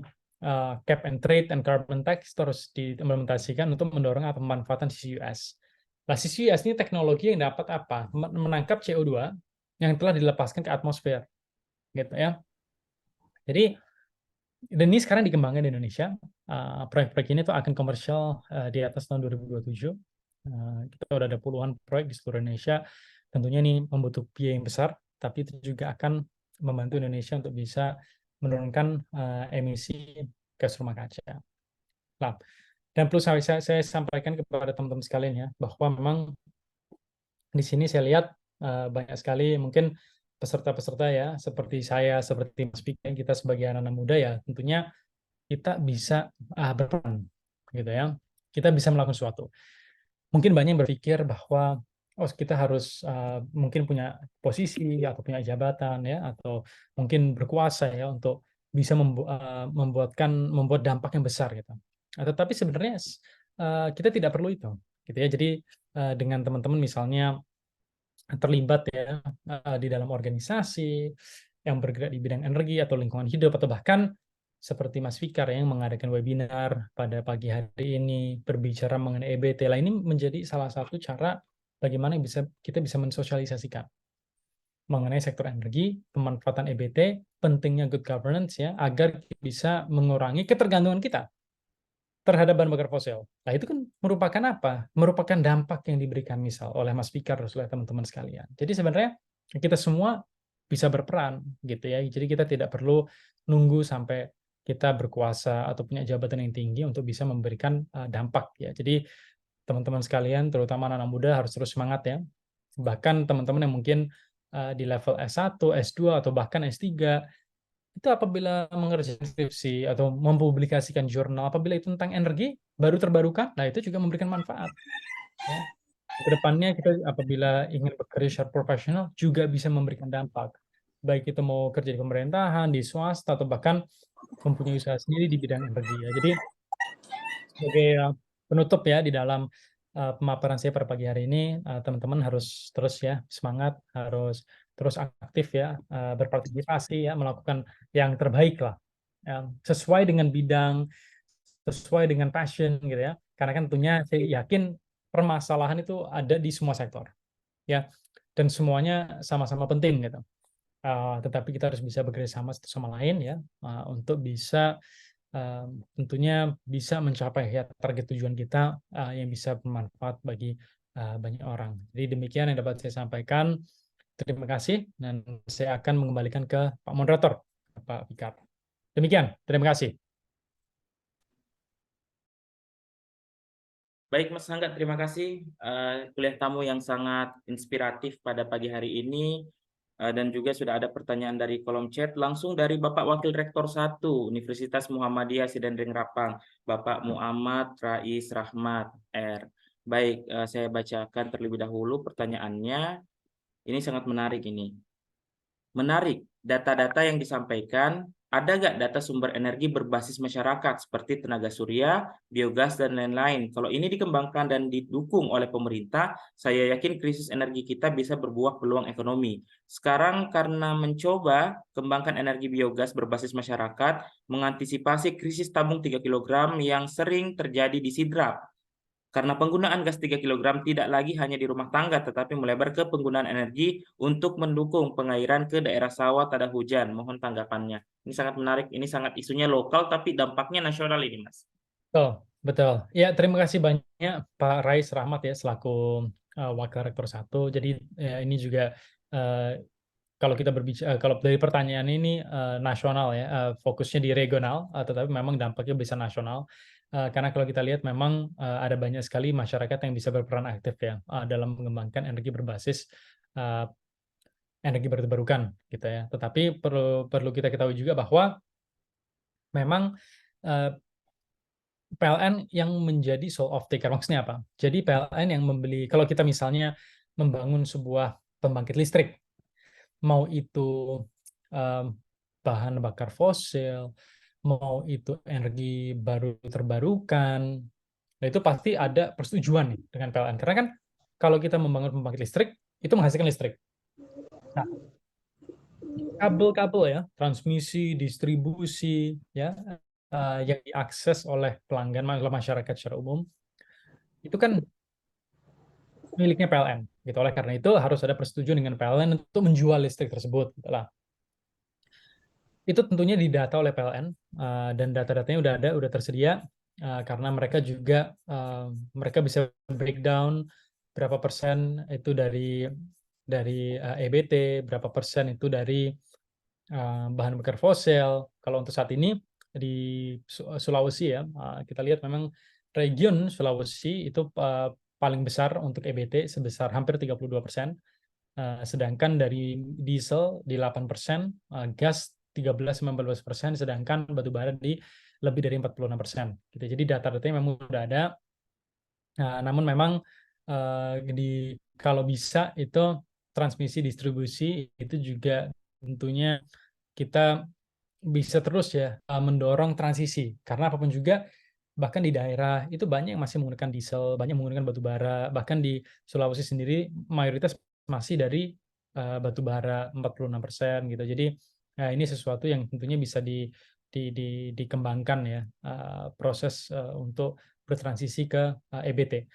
Speaker 5: cap and trade and carbon tax terus diimplementasikan untuk mendorong pemanfaatan CCUS. Nah, CCUS ini teknologi yang dapat apa? Menangkap CO2 yang telah dilepaskan ke atmosfer, gitu ya. Jadi dan ini sekarang dikembangkan di Indonesia. Proyek-proyek ini tuh akan komersial di atas tahun 2027. Kita udah ada puluhan proyek di seluruh Indonesia. Tentunya ini membutuhkan biaya yang besar, tapi itu juga akan membantu Indonesia untuk bisa menurunkan emisi gas rumah kaca. Nah, dan perlu saya sampaikan kepada teman-teman sekalian ya, bahwa memang di sini saya lihat banyak sekali mungkin peserta-peserta ya, seperti saya, seperti Mas Pika, kita sebagai anak-anak muda ya, tentunya kita bisa berperan, gitu ya. Kita bisa melakukan sesuatu. Mungkin banyak yang berpikir bahwa kita harus mungkin punya posisi atau punya jabatan ya, atau mungkin berkuasa ya untuk bisa membuat dampak yang besar gitu. Tetapi sebenarnya kita tidak perlu itu, gitu ya. Jadi dengan teman-teman misalnya terlibat ya di dalam organisasi yang bergerak di bidang energi atau lingkungan hidup, atau bahkan seperti Mas Fikar yang mengadakan webinar pada pagi hari ini berbicara mengenai EBT. Lah ini menjadi salah satu cara bagaimana kita bisa mensosialisasikan mengenai sektor energi, pemanfaatan EBT, pentingnya good governance ya, agar bisa mengurangi ketergantungan kita terhadap bahan bakar fosil. Nah, itu kan merupakan apa? Merupakan dampak yang diberikan misal oleh Mas Fikar oleh teman-teman sekalian. Jadi sebenarnya kita semua bisa berperan gitu ya. Jadi kita tidak perlu nunggu sampai kita berkuasa atau punya jabatan yang tinggi untuk bisa memberikan dampak ya. Jadi teman-teman sekalian, terutama anak-anak muda harus terus semangat ya. Bahkan teman-teman yang mungkin di level S1, S2 atau bahkan S3 itu apabila mengerjakan skripsi atau mempublikasikan jurnal, apabila itu tentang energi baru terbarukan, nah itu juga memberikan manfaat. Ya. Kedepannya kita apabila ingin bekerja secara profesional juga bisa memberikan dampak. Baik itu mau kerja di pemerintahan, di swasta, atau bahkan mempunyai usaha sendiri di bidang energi. Ya. Jadi sebagai penutup ya di dalam pemaparan saya pada pagi hari ini, teman-teman harus terus ya semangat, harus terus aktif ya, berpartisipasi ya, melakukan yang terbaik lah, sesuai dengan bidang, sesuai dengan passion gitu ya. Karena kan tentunya saya yakin permasalahan itu ada di semua sektor ya, dan semuanya sama-sama penting gitu. Tetapi kita harus bisa bekerja sama satu sama lain ya, untuk bisa tentunya bisa mencapai ya target tujuan kita yang bisa bermanfaat bagi banyak orang. Jadi demikian yang dapat saya sampaikan. Terima kasih, dan saya akan mengembalikan ke Pak Moderator, Pak Fikar. Demikian, terima kasih.
Speaker 1: Baik Mas Angga, terima kasih kuliah tamu yang sangat inspiratif pada pagi hari ini. Dan juga sudah ada pertanyaan dari kolom chat langsung dari Bapak Wakil Rektor 1 Universitas Muhammadiyah Sidendring Rapang, Bapak Muhammad Rais Rahmat R. Baik, saya bacakan terlebih dahulu pertanyaannya. Ini sangat menarik ini. Menarik data-data yang disampaikan, ada nggak data sumber energi berbasis masyarakat seperti tenaga surya, biogas, dan lain-lain? Kalau ini dikembangkan dan didukung oleh pemerintah, saya yakin krisis energi kita bisa berbuah peluang ekonomi. Sekarang karena mencoba kembangkan energi biogas berbasis masyarakat, mengantisipasi krisis tabung 3 kg yang sering terjadi di Sidrap. Karena penggunaan gas 3 kg tidak lagi hanya di rumah tangga, tetapi melebar ke penggunaan energi untuk mendukung pengairan ke daerah sawah tada hujan. Mohon tanggapannya. Ini sangat menarik, ini sangat isunya lokal, tapi dampaknya nasional ini, Mas.
Speaker 5: Betul, betul. Ya, terima kasih banyak Pak Rais Rahmat ya selaku Wakil Rektor 1. Jadi ini juga kalau kita berbicara, kalau dari pertanyaan ini nasional ya, fokusnya di regional, tetapi memang dampaknya bisa nasional. Karena kalau kita lihat memang ada banyak sekali masyarakat yang bisa berperan aktif ya dalam mengembangkan energi berbasis energi baru terbarukan gitu ya. Tetapi perlu kita ketahui juga bahwa memang PLN yang menjadi sole off-taker. Maksudnya apa? Jadi PLN yang membeli, kalau kita misalnya membangun sebuah pembangkit listrik, mau itu bahan bakar fosil, mau itu energi baru terbarukan, itu pasti ada persetujuan nih dengan PLN. Karena kan kalau kita membangun pembangkit listrik, itu menghasilkan listrik. Nah, kabel-kabel ya, transmisi, distribusi, ya, yang diakses oleh pelanggan, masyarakat secara umum, itu kan miliknya PLN. Gitu. Oleh karena itu harus ada persetujuan dengan PLN untuk menjual listrik tersebut. Gitu lah. Itu tentunya didata oleh PLN dan data-datanya udah tersedia karena mereka juga mereka bisa breakdown berapa persen itu dari EBT, berapa persen itu dari bahan bakar fosil. Kalau untuk saat ini di Sulawesi ya, kita lihat memang region Sulawesi itu paling besar untuk EBT sebesar hampir 32%, sedangkan dari diesel di 8%, gas 13-19%, sedangkan batu bara di lebih dari 46%. Gitu. Jadi data-datanya memang sudah ada, namun memang kalau bisa itu transmisi distribusi itu juga tentunya kita bisa terus ya mendorong transisi, karena apapun juga bahkan di daerah itu banyak yang masih menggunakan diesel, banyak menggunakan batu bara, bahkan di Sulawesi sendiri mayoritas masih dari batu bara 46% gitu. Jadi ini sesuatu yang tentunya bisa dikembangkan ya proses untuk bertransisi ke EBT.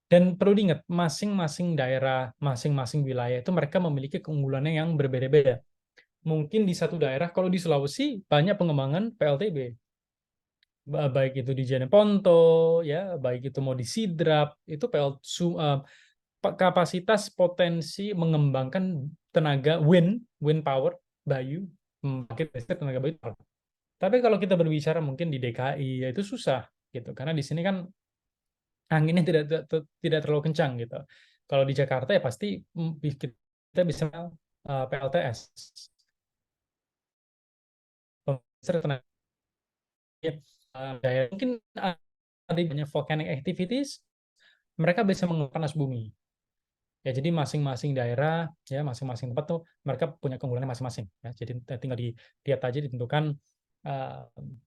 Speaker 5: Dan perlu diingat, masing-masing daerah, masing-masing wilayah itu mereka memiliki keunggulannya yang berbeda-beda. Mungkin di satu daerah, kalau di Sulawesi banyak pengembangan PLTB, baik itu di Jeneponto, ya, baik itu mau di Sidrap, itu kapasitas potensi mengembangkan tenaga wind power, Bayu, membangkit listrik tenaga bayu. Tapi kalau kita berbicara mungkin di DKI, ya itu susah gitu, karena di sini kan anginnya tidak terlalu kencang gitu. Kalau di Jakarta ya pasti kita bisa PLTS. Tenaga mungkin ada banyak volcanic activities, mereka bisa mengembangkan panas bumi. Ya, jadi masing-masing daerah, ya masing-masing tempat tuh mereka punya keunggulannya masing-masing. Ya, jadi tinggal dilihat aja ditentukan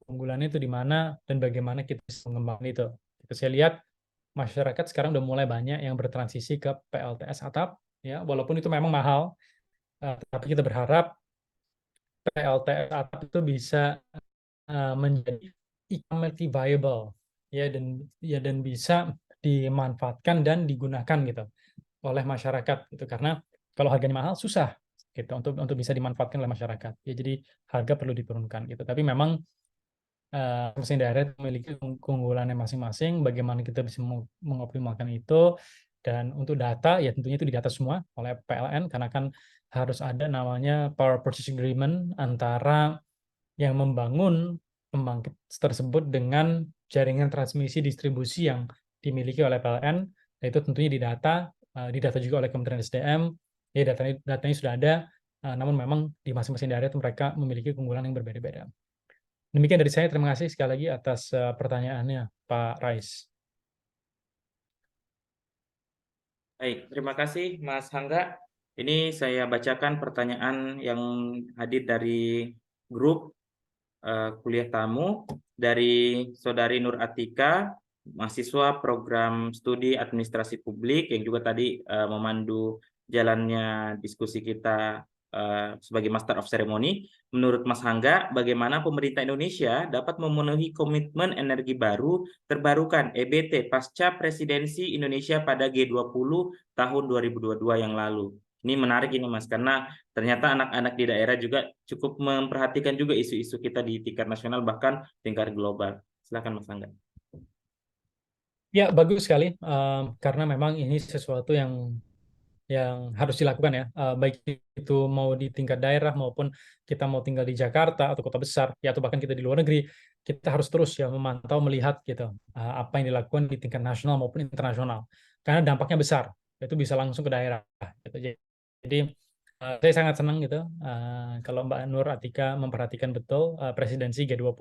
Speaker 5: keunggulannya itu di mana dan bagaimana kita bisa mengembangkan itu. Itu saya lihat masyarakat sekarang udah mulai banyak yang bertransisi ke PLTS atap, ya walaupun itu memang mahal, tapi kita berharap PLTS atap itu bisa menjadi economically viable ya dan bisa dimanfaatkan dan digunakan gitu oleh masyarakat gitu, karena kalau harganya mahal susah gitu untuk bisa dimanfaatkan oleh masyarakat ya, jadi harga perlu diturunkan gitu. Tapi memang masing-masing daerah memiliki keunggulannya masing-masing, bagaimana kita bisa mengoptimalkan itu. Dan untuk data ya tentunya itu didata semua oleh PLN, karena kan harus ada namanya power purchase agreement antara yang membangun pembangkit tersebut dengan jaringan transmisi distribusi yang dimiliki oleh PLN. Itu tentunya didata juga oleh Kementerian SDM. Ya, datanya sudah ada, namun memang di masing-masing daerah itu mereka memiliki keunggulan yang berbeda-beda. Demikian dari saya, terima kasih sekali lagi atas pertanyaannya, Pak Rais.
Speaker 1: Baik, terima kasih Mas Hangga. Ini saya bacakan pertanyaan yang hadir dari grup kuliah tamu dari Saudari Nur Atika, mahasiswa program studi administrasi publik yang juga tadi memandu jalannya diskusi kita sebagai Master of Ceremony. Menurut Mas Hangga, bagaimana pemerintah Indonesia dapat memenuhi komitmen energi baru terbarukan EBT pasca presidensi Indonesia pada G20 tahun 2022 yang lalu? Ini menarik ini Mas, karena ternyata anak-anak di daerah juga cukup memperhatikan juga isu-isu kita di tingkat nasional bahkan tingkat global. Silakan Mas Angga.
Speaker 5: Ya, bagus sekali, karena memang ini sesuatu yang harus dilakukan ya, baik itu mau di tingkat daerah maupun kita mau tinggal di Jakarta atau kota besar, ya atau bahkan kita di luar negeri, kita harus terus ya memantau, melihat gitu, apa yang dilakukan di tingkat nasional maupun internasional. Karena dampaknya besar, itu bisa langsung ke daerah. Gitu. Jadi saya sangat senang gitu kalau Mbak Nur Atika memperhatikan betul presidensi G20.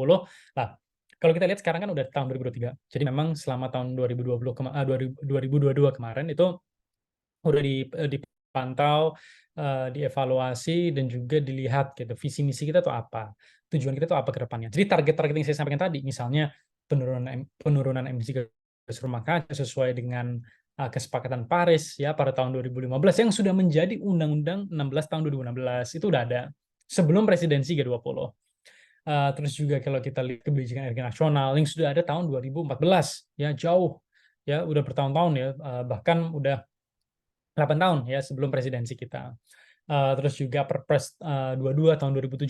Speaker 5: Nah, kalau kita lihat sekarang kan udah tahun 2023. Jadi memang selama tahun 2022 kemarin itu udah dipantau, dievaluasi dan juga dilihat gitu visi misi kita tuh apa, tujuan kita tuh apa ke depannya. Jadi target-target yang saya sampaikan tadi, misalnya penurunan emisi gas rumah kaca sesuai dengan kesepakatan Paris ya pada tahun 2015 yang sudah menjadi Undang-Undang 16 tahun 2016 itu udah ada sebelum presidensi G20. Terus juga kalau kita lihat kebijakan energi nasional yang sudah ada tahun 2014 ya jauh ya udah bertahun-tahun ya bahkan udah 8 tahun ya sebelum presidensi kita. Terus juga Perpres 22 tahun 2017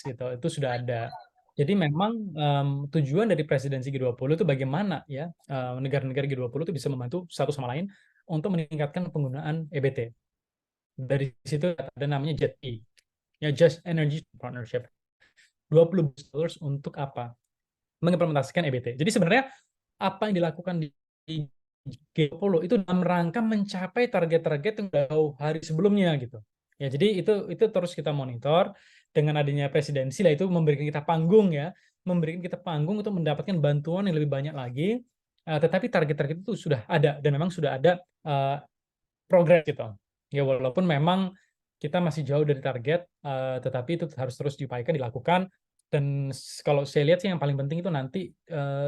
Speaker 5: gitu itu sudah ada. Jadi memang tujuan dari presidensi G20 itu bagaimana ya negara-negara G20 itu bisa membantu satu sama lain untuk meningkatkan penggunaan EBT. Dari situ ada namanya JETP, ya Just Energy Partnership. $20 untuk apa? Mengimplementasikan EBT. Jadi sebenarnya apa yang dilakukan di G20 itu dalam rangka mencapai target-target yang jauh hari sebelumnya gitu. Ya, jadi itu terus kita monitor dengan adanya presidensi lah itu memberikan kita panggung ya, memberikan kita panggung untuk mendapatkan bantuan yang lebih banyak lagi. Tetapi target-target itu sudah ada dan memang sudah ada progres gitu. Ya walaupun memang kita masih jauh dari target, tetapi itu harus terus diupayakan dilakukan. Dan kalau saya lihat sih yang paling penting itu nanti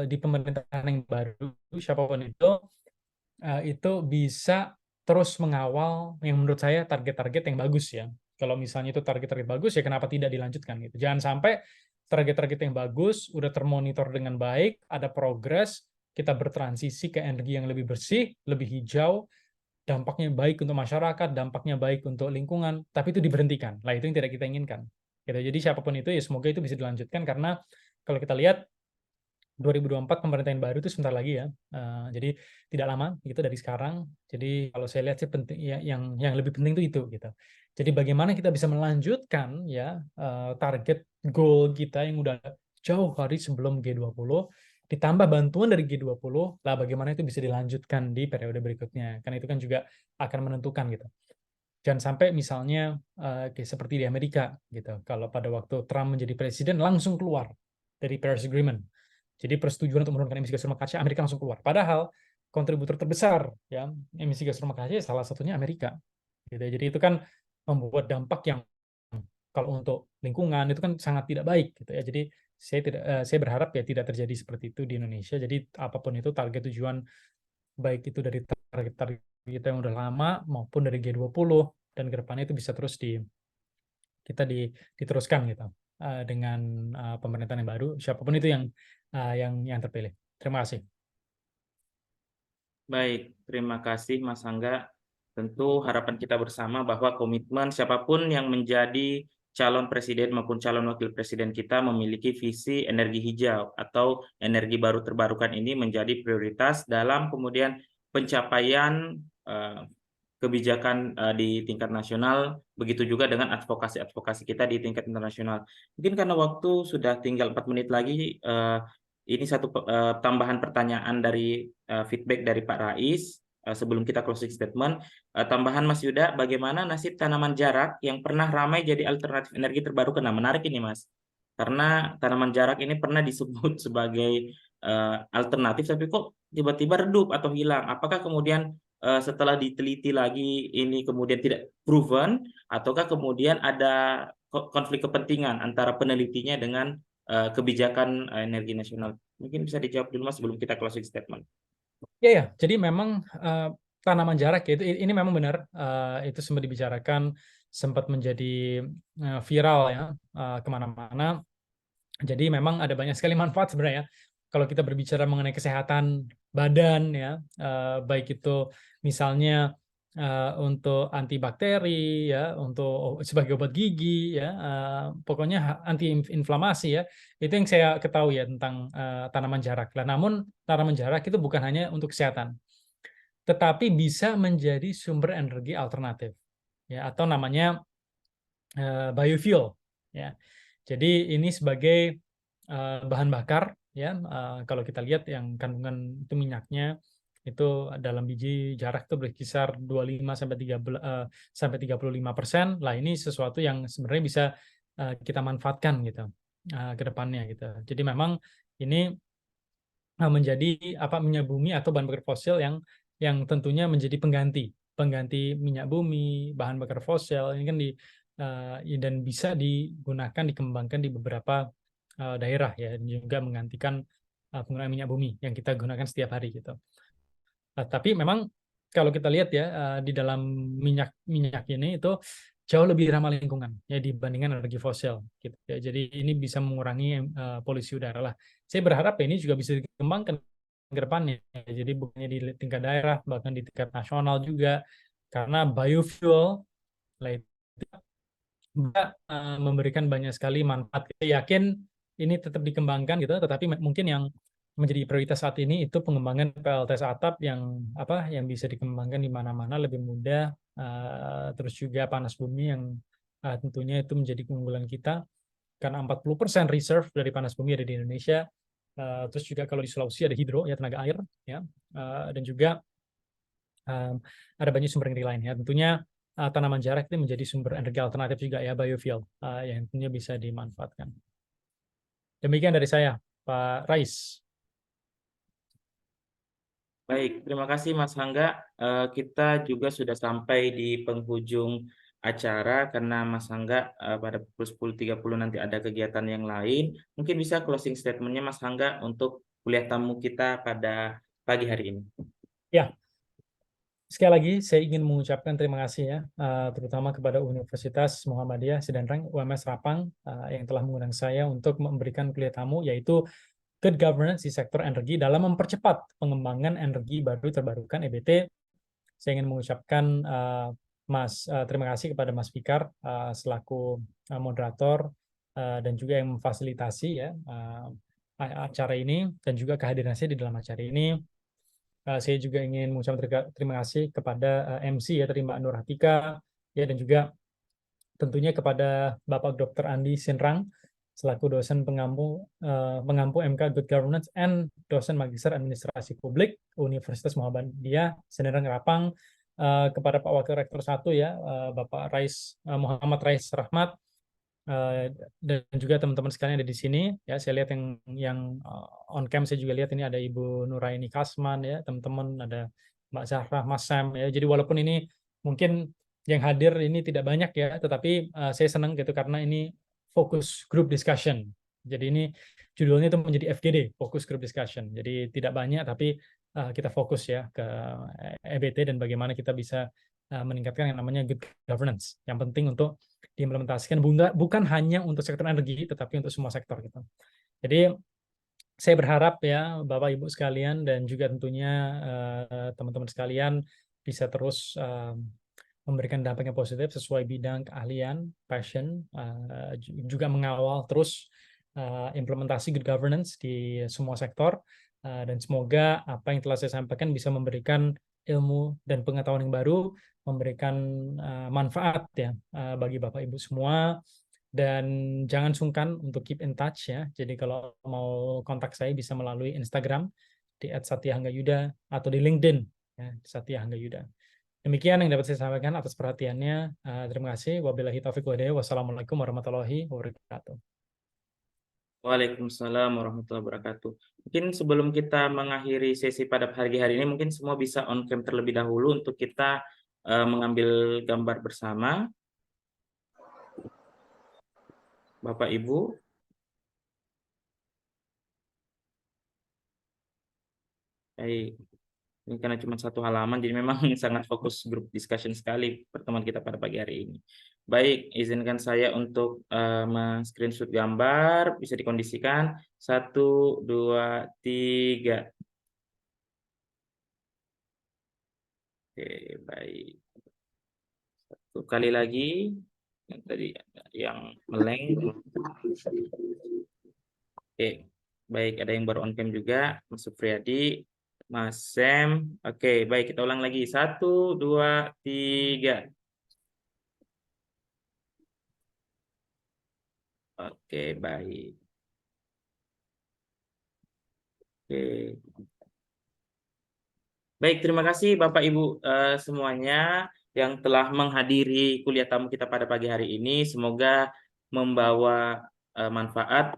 Speaker 5: di pemerintahan yang baru siapapun itu bisa terus mengawal yang menurut saya target-target yang bagus ya. Kalau misalnya itu target-target bagus ya kenapa tidak dilanjutkan gitu. Jangan sampai target-target yang bagus udah termonitor dengan baik, ada progres, kita bertransisi ke energi yang lebih bersih, lebih hijau, dampaknya baik untuk masyarakat, dampaknya baik untuk lingkungan, tapi itu diberhentikan. Lah itu yang tidak kita inginkan. Gitu. Jadi siapapun itu ya semoga itu bisa dilanjutkan karena kalau kita lihat 2024 pemerintahan baru itu sebentar lagi ya. Jadi tidak lama gitu dari sekarang. Jadi kalau saya lihat sih penting ya, yang lebih penting itu gitu. Jadi bagaimana kita bisa melanjutkan ya target goal kita yang udah jauh hari sebelum G20 ditambah bantuan dari G20 lah bagaimana itu bisa dilanjutkan di periode berikutnya. Karena itu kan juga akan menentukan gitu. Jangan sampai misalnya seperti di Amerika gitu. Kalau pada waktu Trump menjadi presiden langsung keluar dari Paris Agreement. Jadi persetujuan untuk menurunkan emisi gas rumah kaca Amerika langsung keluar. Padahal kontributor terbesar ya emisi gas rumah kaca salah satunya Amerika. Gitu. Jadi itu kan membuat dampak yang kalau untuk lingkungan itu kan sangat tidak baik gitu ya. Jadi saya berharap ya tidak terjadi seperti itu di Indonesia. Jadi apapun itu target tujuan baik itu dari target-target kita yang udah lama maupun dari G20 dan kedepannya itu bisa terus diteruskan gitu dengan pemerintahan yang baru siapapun itu yang terpilih. Terima kasih.
Speaker 1: Baik, terima kasih Mas Angga. Tentu harapan kita bersama bahwa komitmen siapapun yang menjadi calon presiden maupun calon wakil presiden kita memiliki visi energi hijau atau energi baru terbarukan ini menjadi prioritas dalam kemudian pencapaian kebijakan di tingkat nasional, begitu juga dengan advokasi-advokasi kita di tingkat internasional. Mungkin karena waktu sudah tinggal 4 menit lagi, ini satu tambahan pertanyaan dari feedback dari Pak Rais sebelum kita closing statement. Tambahan Mas Yuda, bagaimana nasib tanaman jarak yang pernah ramai jadi alternatif energi terbarukan? Nah, menarik ini Mas, karena tanaman jarak ini pernah disebut sebagai alternatif, tapi kok tiba-tiba redup atau hilang. Apakah kemudian setelah diteliti lagi ini kemudian tidak proven, ataukah kemudian ada konflik kepentingan antara penelitinya dengan kebijakan energi nasional? Mungkin bisa dijawab dulu Mas sebelum kita closing statement.
Speaker 5: Ya, jadi memang tanaman jarak ya, ini memang benar, itu sempat dibicarakan, sempat menjadi viral ya, kemana-mana. Jadi memang ada banyak sekali manfaat sebenarnya. Kalau kita berbicara mengenai kesehatan badan ya, baik itu misalnya untuk antibakteri ya, untuk sebagai obat gigi ya, pokoknya anti-inflamasi ya. Itu yang saya ketahui ya tentang tanaman jarak. Nah, namun tanaman jarak itu bukan hanya untuk kesehatan, tetapi bisa menjadi sumber energi alternatif ya, atau namanya biofuel ya. Jadi ini sebagai bahan bakar ya, kalau kita lihat yang kandungan itu minyaknya itu dalam biji jarak itu berkisar 25 sampai 35%. Lah ini sesuatu yang sebenarnya bisa kita manfaatkan gitu ke depannya gitu. Jadi memang ini menjadi minyak bumi atau bahan bakar fosil yang tentunya menjadi pengganti minyak bumi, bahan bakar fosil ini kan dan bisa digunakan, dikembangkan di beberapa daerah ya, dan juga menggantikan penggunaan minyak bumi yang kita gunakan setiap hari gitu. Tapi memang kalau kita lihat ya, di dalam minyak ini itu jauh lebih ramah lingkungan ya dibandingkan energi fosil gitu ya. Jadi ini bisa mengurangi polusi udara lah. Saya berharap ini juga bisa dikembangkan ke depannya. Jadi bukannya di tingkat daerah, bahkan di tingkat nasional juga, karena biofuel lah itu bisa memberikan banyak sekali manfaat. Saya yakin ini tetap dikembangkan gitu, tetapi mungkin yang menjadi prioritas saat ini itu pengembangan PLTS atap yang bisa dikembangkan di mana-mana lebih mudah, terus juga panas bumi yang tentunya itu menjadi keunggulan kita karena 40% reserve dari panas bumi ada di Indonesia. Terus juga kalau di Sulawesi ada hidro ya, tenaga air ya, dan juga ada banyak sumber energi lain ya. Tentunya tanaman jarak itu menjadi sumber energi alternatif juga ya, biofuel yang tentunya bisa dimanfaatkan. Demikian dari saya, Pak Rais.
Speaker 1: Baik, terima kasih Mas Hangga. Kita juga sudah sampai di penghujung acara karena Mas Hangga pada pukul 10.30 nanti ada kegiatan yang lain. Mungkin bisa closing statement-nya Mas Hangga untuk kuliah tamu kita pada pagi hari ini.
Speaker 5: Ya, sekali lagi saya ingin mengucapkan terima kasih ya, terutama kepada Universitas Muhammadiyah Sidanreng UMS Rapang yang telah mengundang saya untuk memberikan kuliah tamu, yaitu Good Governance di sektor energi dalam mempercepat pengembangan energi baru terbarukan EBT. Saya ingin mengucapkan terima kasih kepada Mas Fikar selaku moderator dan juga yang memfasilitasi ya acara ini dan juga kehadiran saya di dalam acara ini. Saya juga ingin mengucapkan terima kasih kepada MC ya, tadi Mbak Nur Hatika ya, dan juga tentunya kepada Bapak Dr. Andi Sinrang selaku dosen pengampu MK Good Governance and dosen Magister Administrasi Publik Universitas Muhammadiyah Sidanreng Rapang, kepada Pak Wakil Rektor 1 ya, Bapak Muhammad Rais Rahmat, dan juga teman-teman sekalian ada di sini ya. Saya lihat yang on cam, saya juga lihat ini ada Ibu Nuraini Kasman ya, teman-teman, ada Mbak Zahra, Mas Sam ya. Jadi walaupun ini mungkin yang hadir ini tidak banyak ya, tetapi saya senang gitu karena ini fokus group discussion. Jadi ini judulnya itu menjadi FGD, fokus group discussion. Jadi tidak banyak tapi kita fokus ya ke EBT dan bagaimana kita bisa meningkatkan yang namanya good governance. Yang penting untuk diimplementasikan bukan hanya untuk sektor energi tetapi untuk semua sektor gitu. Jadi saya berharap ya Bapak Ibu sekalian dan juga tentunya teman-teman sekalian bisa terus memberikan dampak yang positif sesuai bidang keahlian, passion, juga mengawal terus implementasi good governance di semua sektor, dan semoga apa yang telah saya sampaikan bisa memberikan ilmu dan pengetahuan yang baru, memberikan manfaat ya bagi Bapak Ibu semua, dan jangan sungkan untuk keep in touch ya. Jadi kalau mau kontak saya bisa melalui Instagram di @satyahanggayuda atau di LinkedIn ya, Satya Hangga Yuda. Demikian yang dapat saya sampaikan atas perhatiannya. Terima kasih. Wabillahi taufiq wa hidayah. Wassalamualaikum warahmatullahi wabarakatuh.
Speaker 1: Waalaikumsalam warahmatullahi wabarakatuh. Mungkin sebelum kita mengakhiri sesi pada pagi hari ini, mungkin semua bisa on cam terlebih dahulu untuk kita mengambil gambar bersama. Bapak Ibu. Baik. Ini karena cuma satu halaman, jadi memang sangat fokus grup discussion sekali pertemuan kita pada pagi hari ini. Baik, izinkan saya untuk men-screenshot gambar, bisa dikondisikan. 1, 2, 3. Oke, baik. Satu kali lagi. Yang tadi yang meleng. Oke, baik. Ada yang baru on cam juga, Mas Supriyadi, Mas Sam. Oke, baik. Kita ulang lagi. 1, 2, 3. Oke, baik. Oke. Baik, terima kasih Bapak Ibu semuanya yang telah menghadiri kuliah tamu kita pada pagi hari ini. Semoga membawa manfaat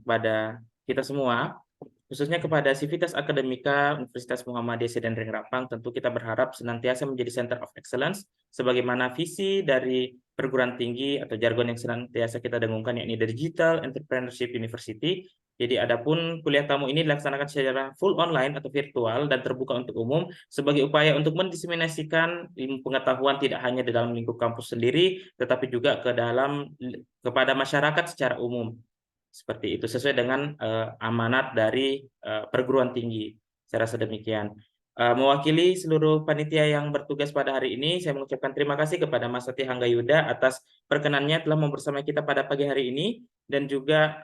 Speaker 1: kepada kita semua, khususnya kepada Civitas Akademika Universitas Muhammadiyah Sedan Ring Rapang. Tentu kita berharap senantiasa menjadi Center of Excellence sebagaimana visi dari perguruan tinggi atau jargon yang senantiasa kita dengungkan, yakni Digital Entrepreneurship University. Jadi adapun kuliah tamu ini dilaksanakan secara full online atau virtual dan terbuka untuk umum sebagai upaya untuk mendiseminasikan ilmu pengetahuan tidak hanya di dalam lingkup kampus sendiri, tetapi juga kepada masyarakat secara umum. Seperti itu, sesuai dengan amanat dari perguruan tinggi. Saya rasa demikian. Mewakili seluruh panitia yang bertugas pada hari ini, saya mengucapkan terima kasih kepada Mas Satya Hanggayuda atas perkenannya telah membersama kita pada pagi hari ini, dan juga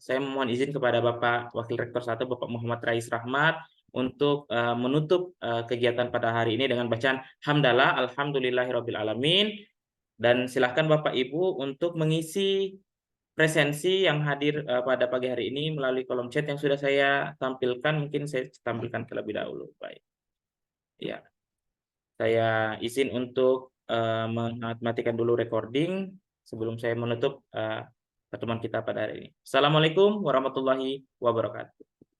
Speaker 1: saya memohon izin kepada Bapak Wakil Rektor 1, Bapak Muhammad Rais Rahmat, untuk menutup kegiatan pada hari ini dengan bacaan hamdalah alhamdulillahirabbil alamin, dan silakan Bapak Ibu untuk mengisi presensi yang hadir pada pagi hari ini melalui kolom chat yang sudah saya tampilkan. Mungkin saya tampilkan terlebih dahulu. Baik. Ya. Saya izin untuk mematikan dulu recording sebelum saya menutup pertemuan kita pada hari ini. Assalamualaikum warahmatullahi wabarakatuh.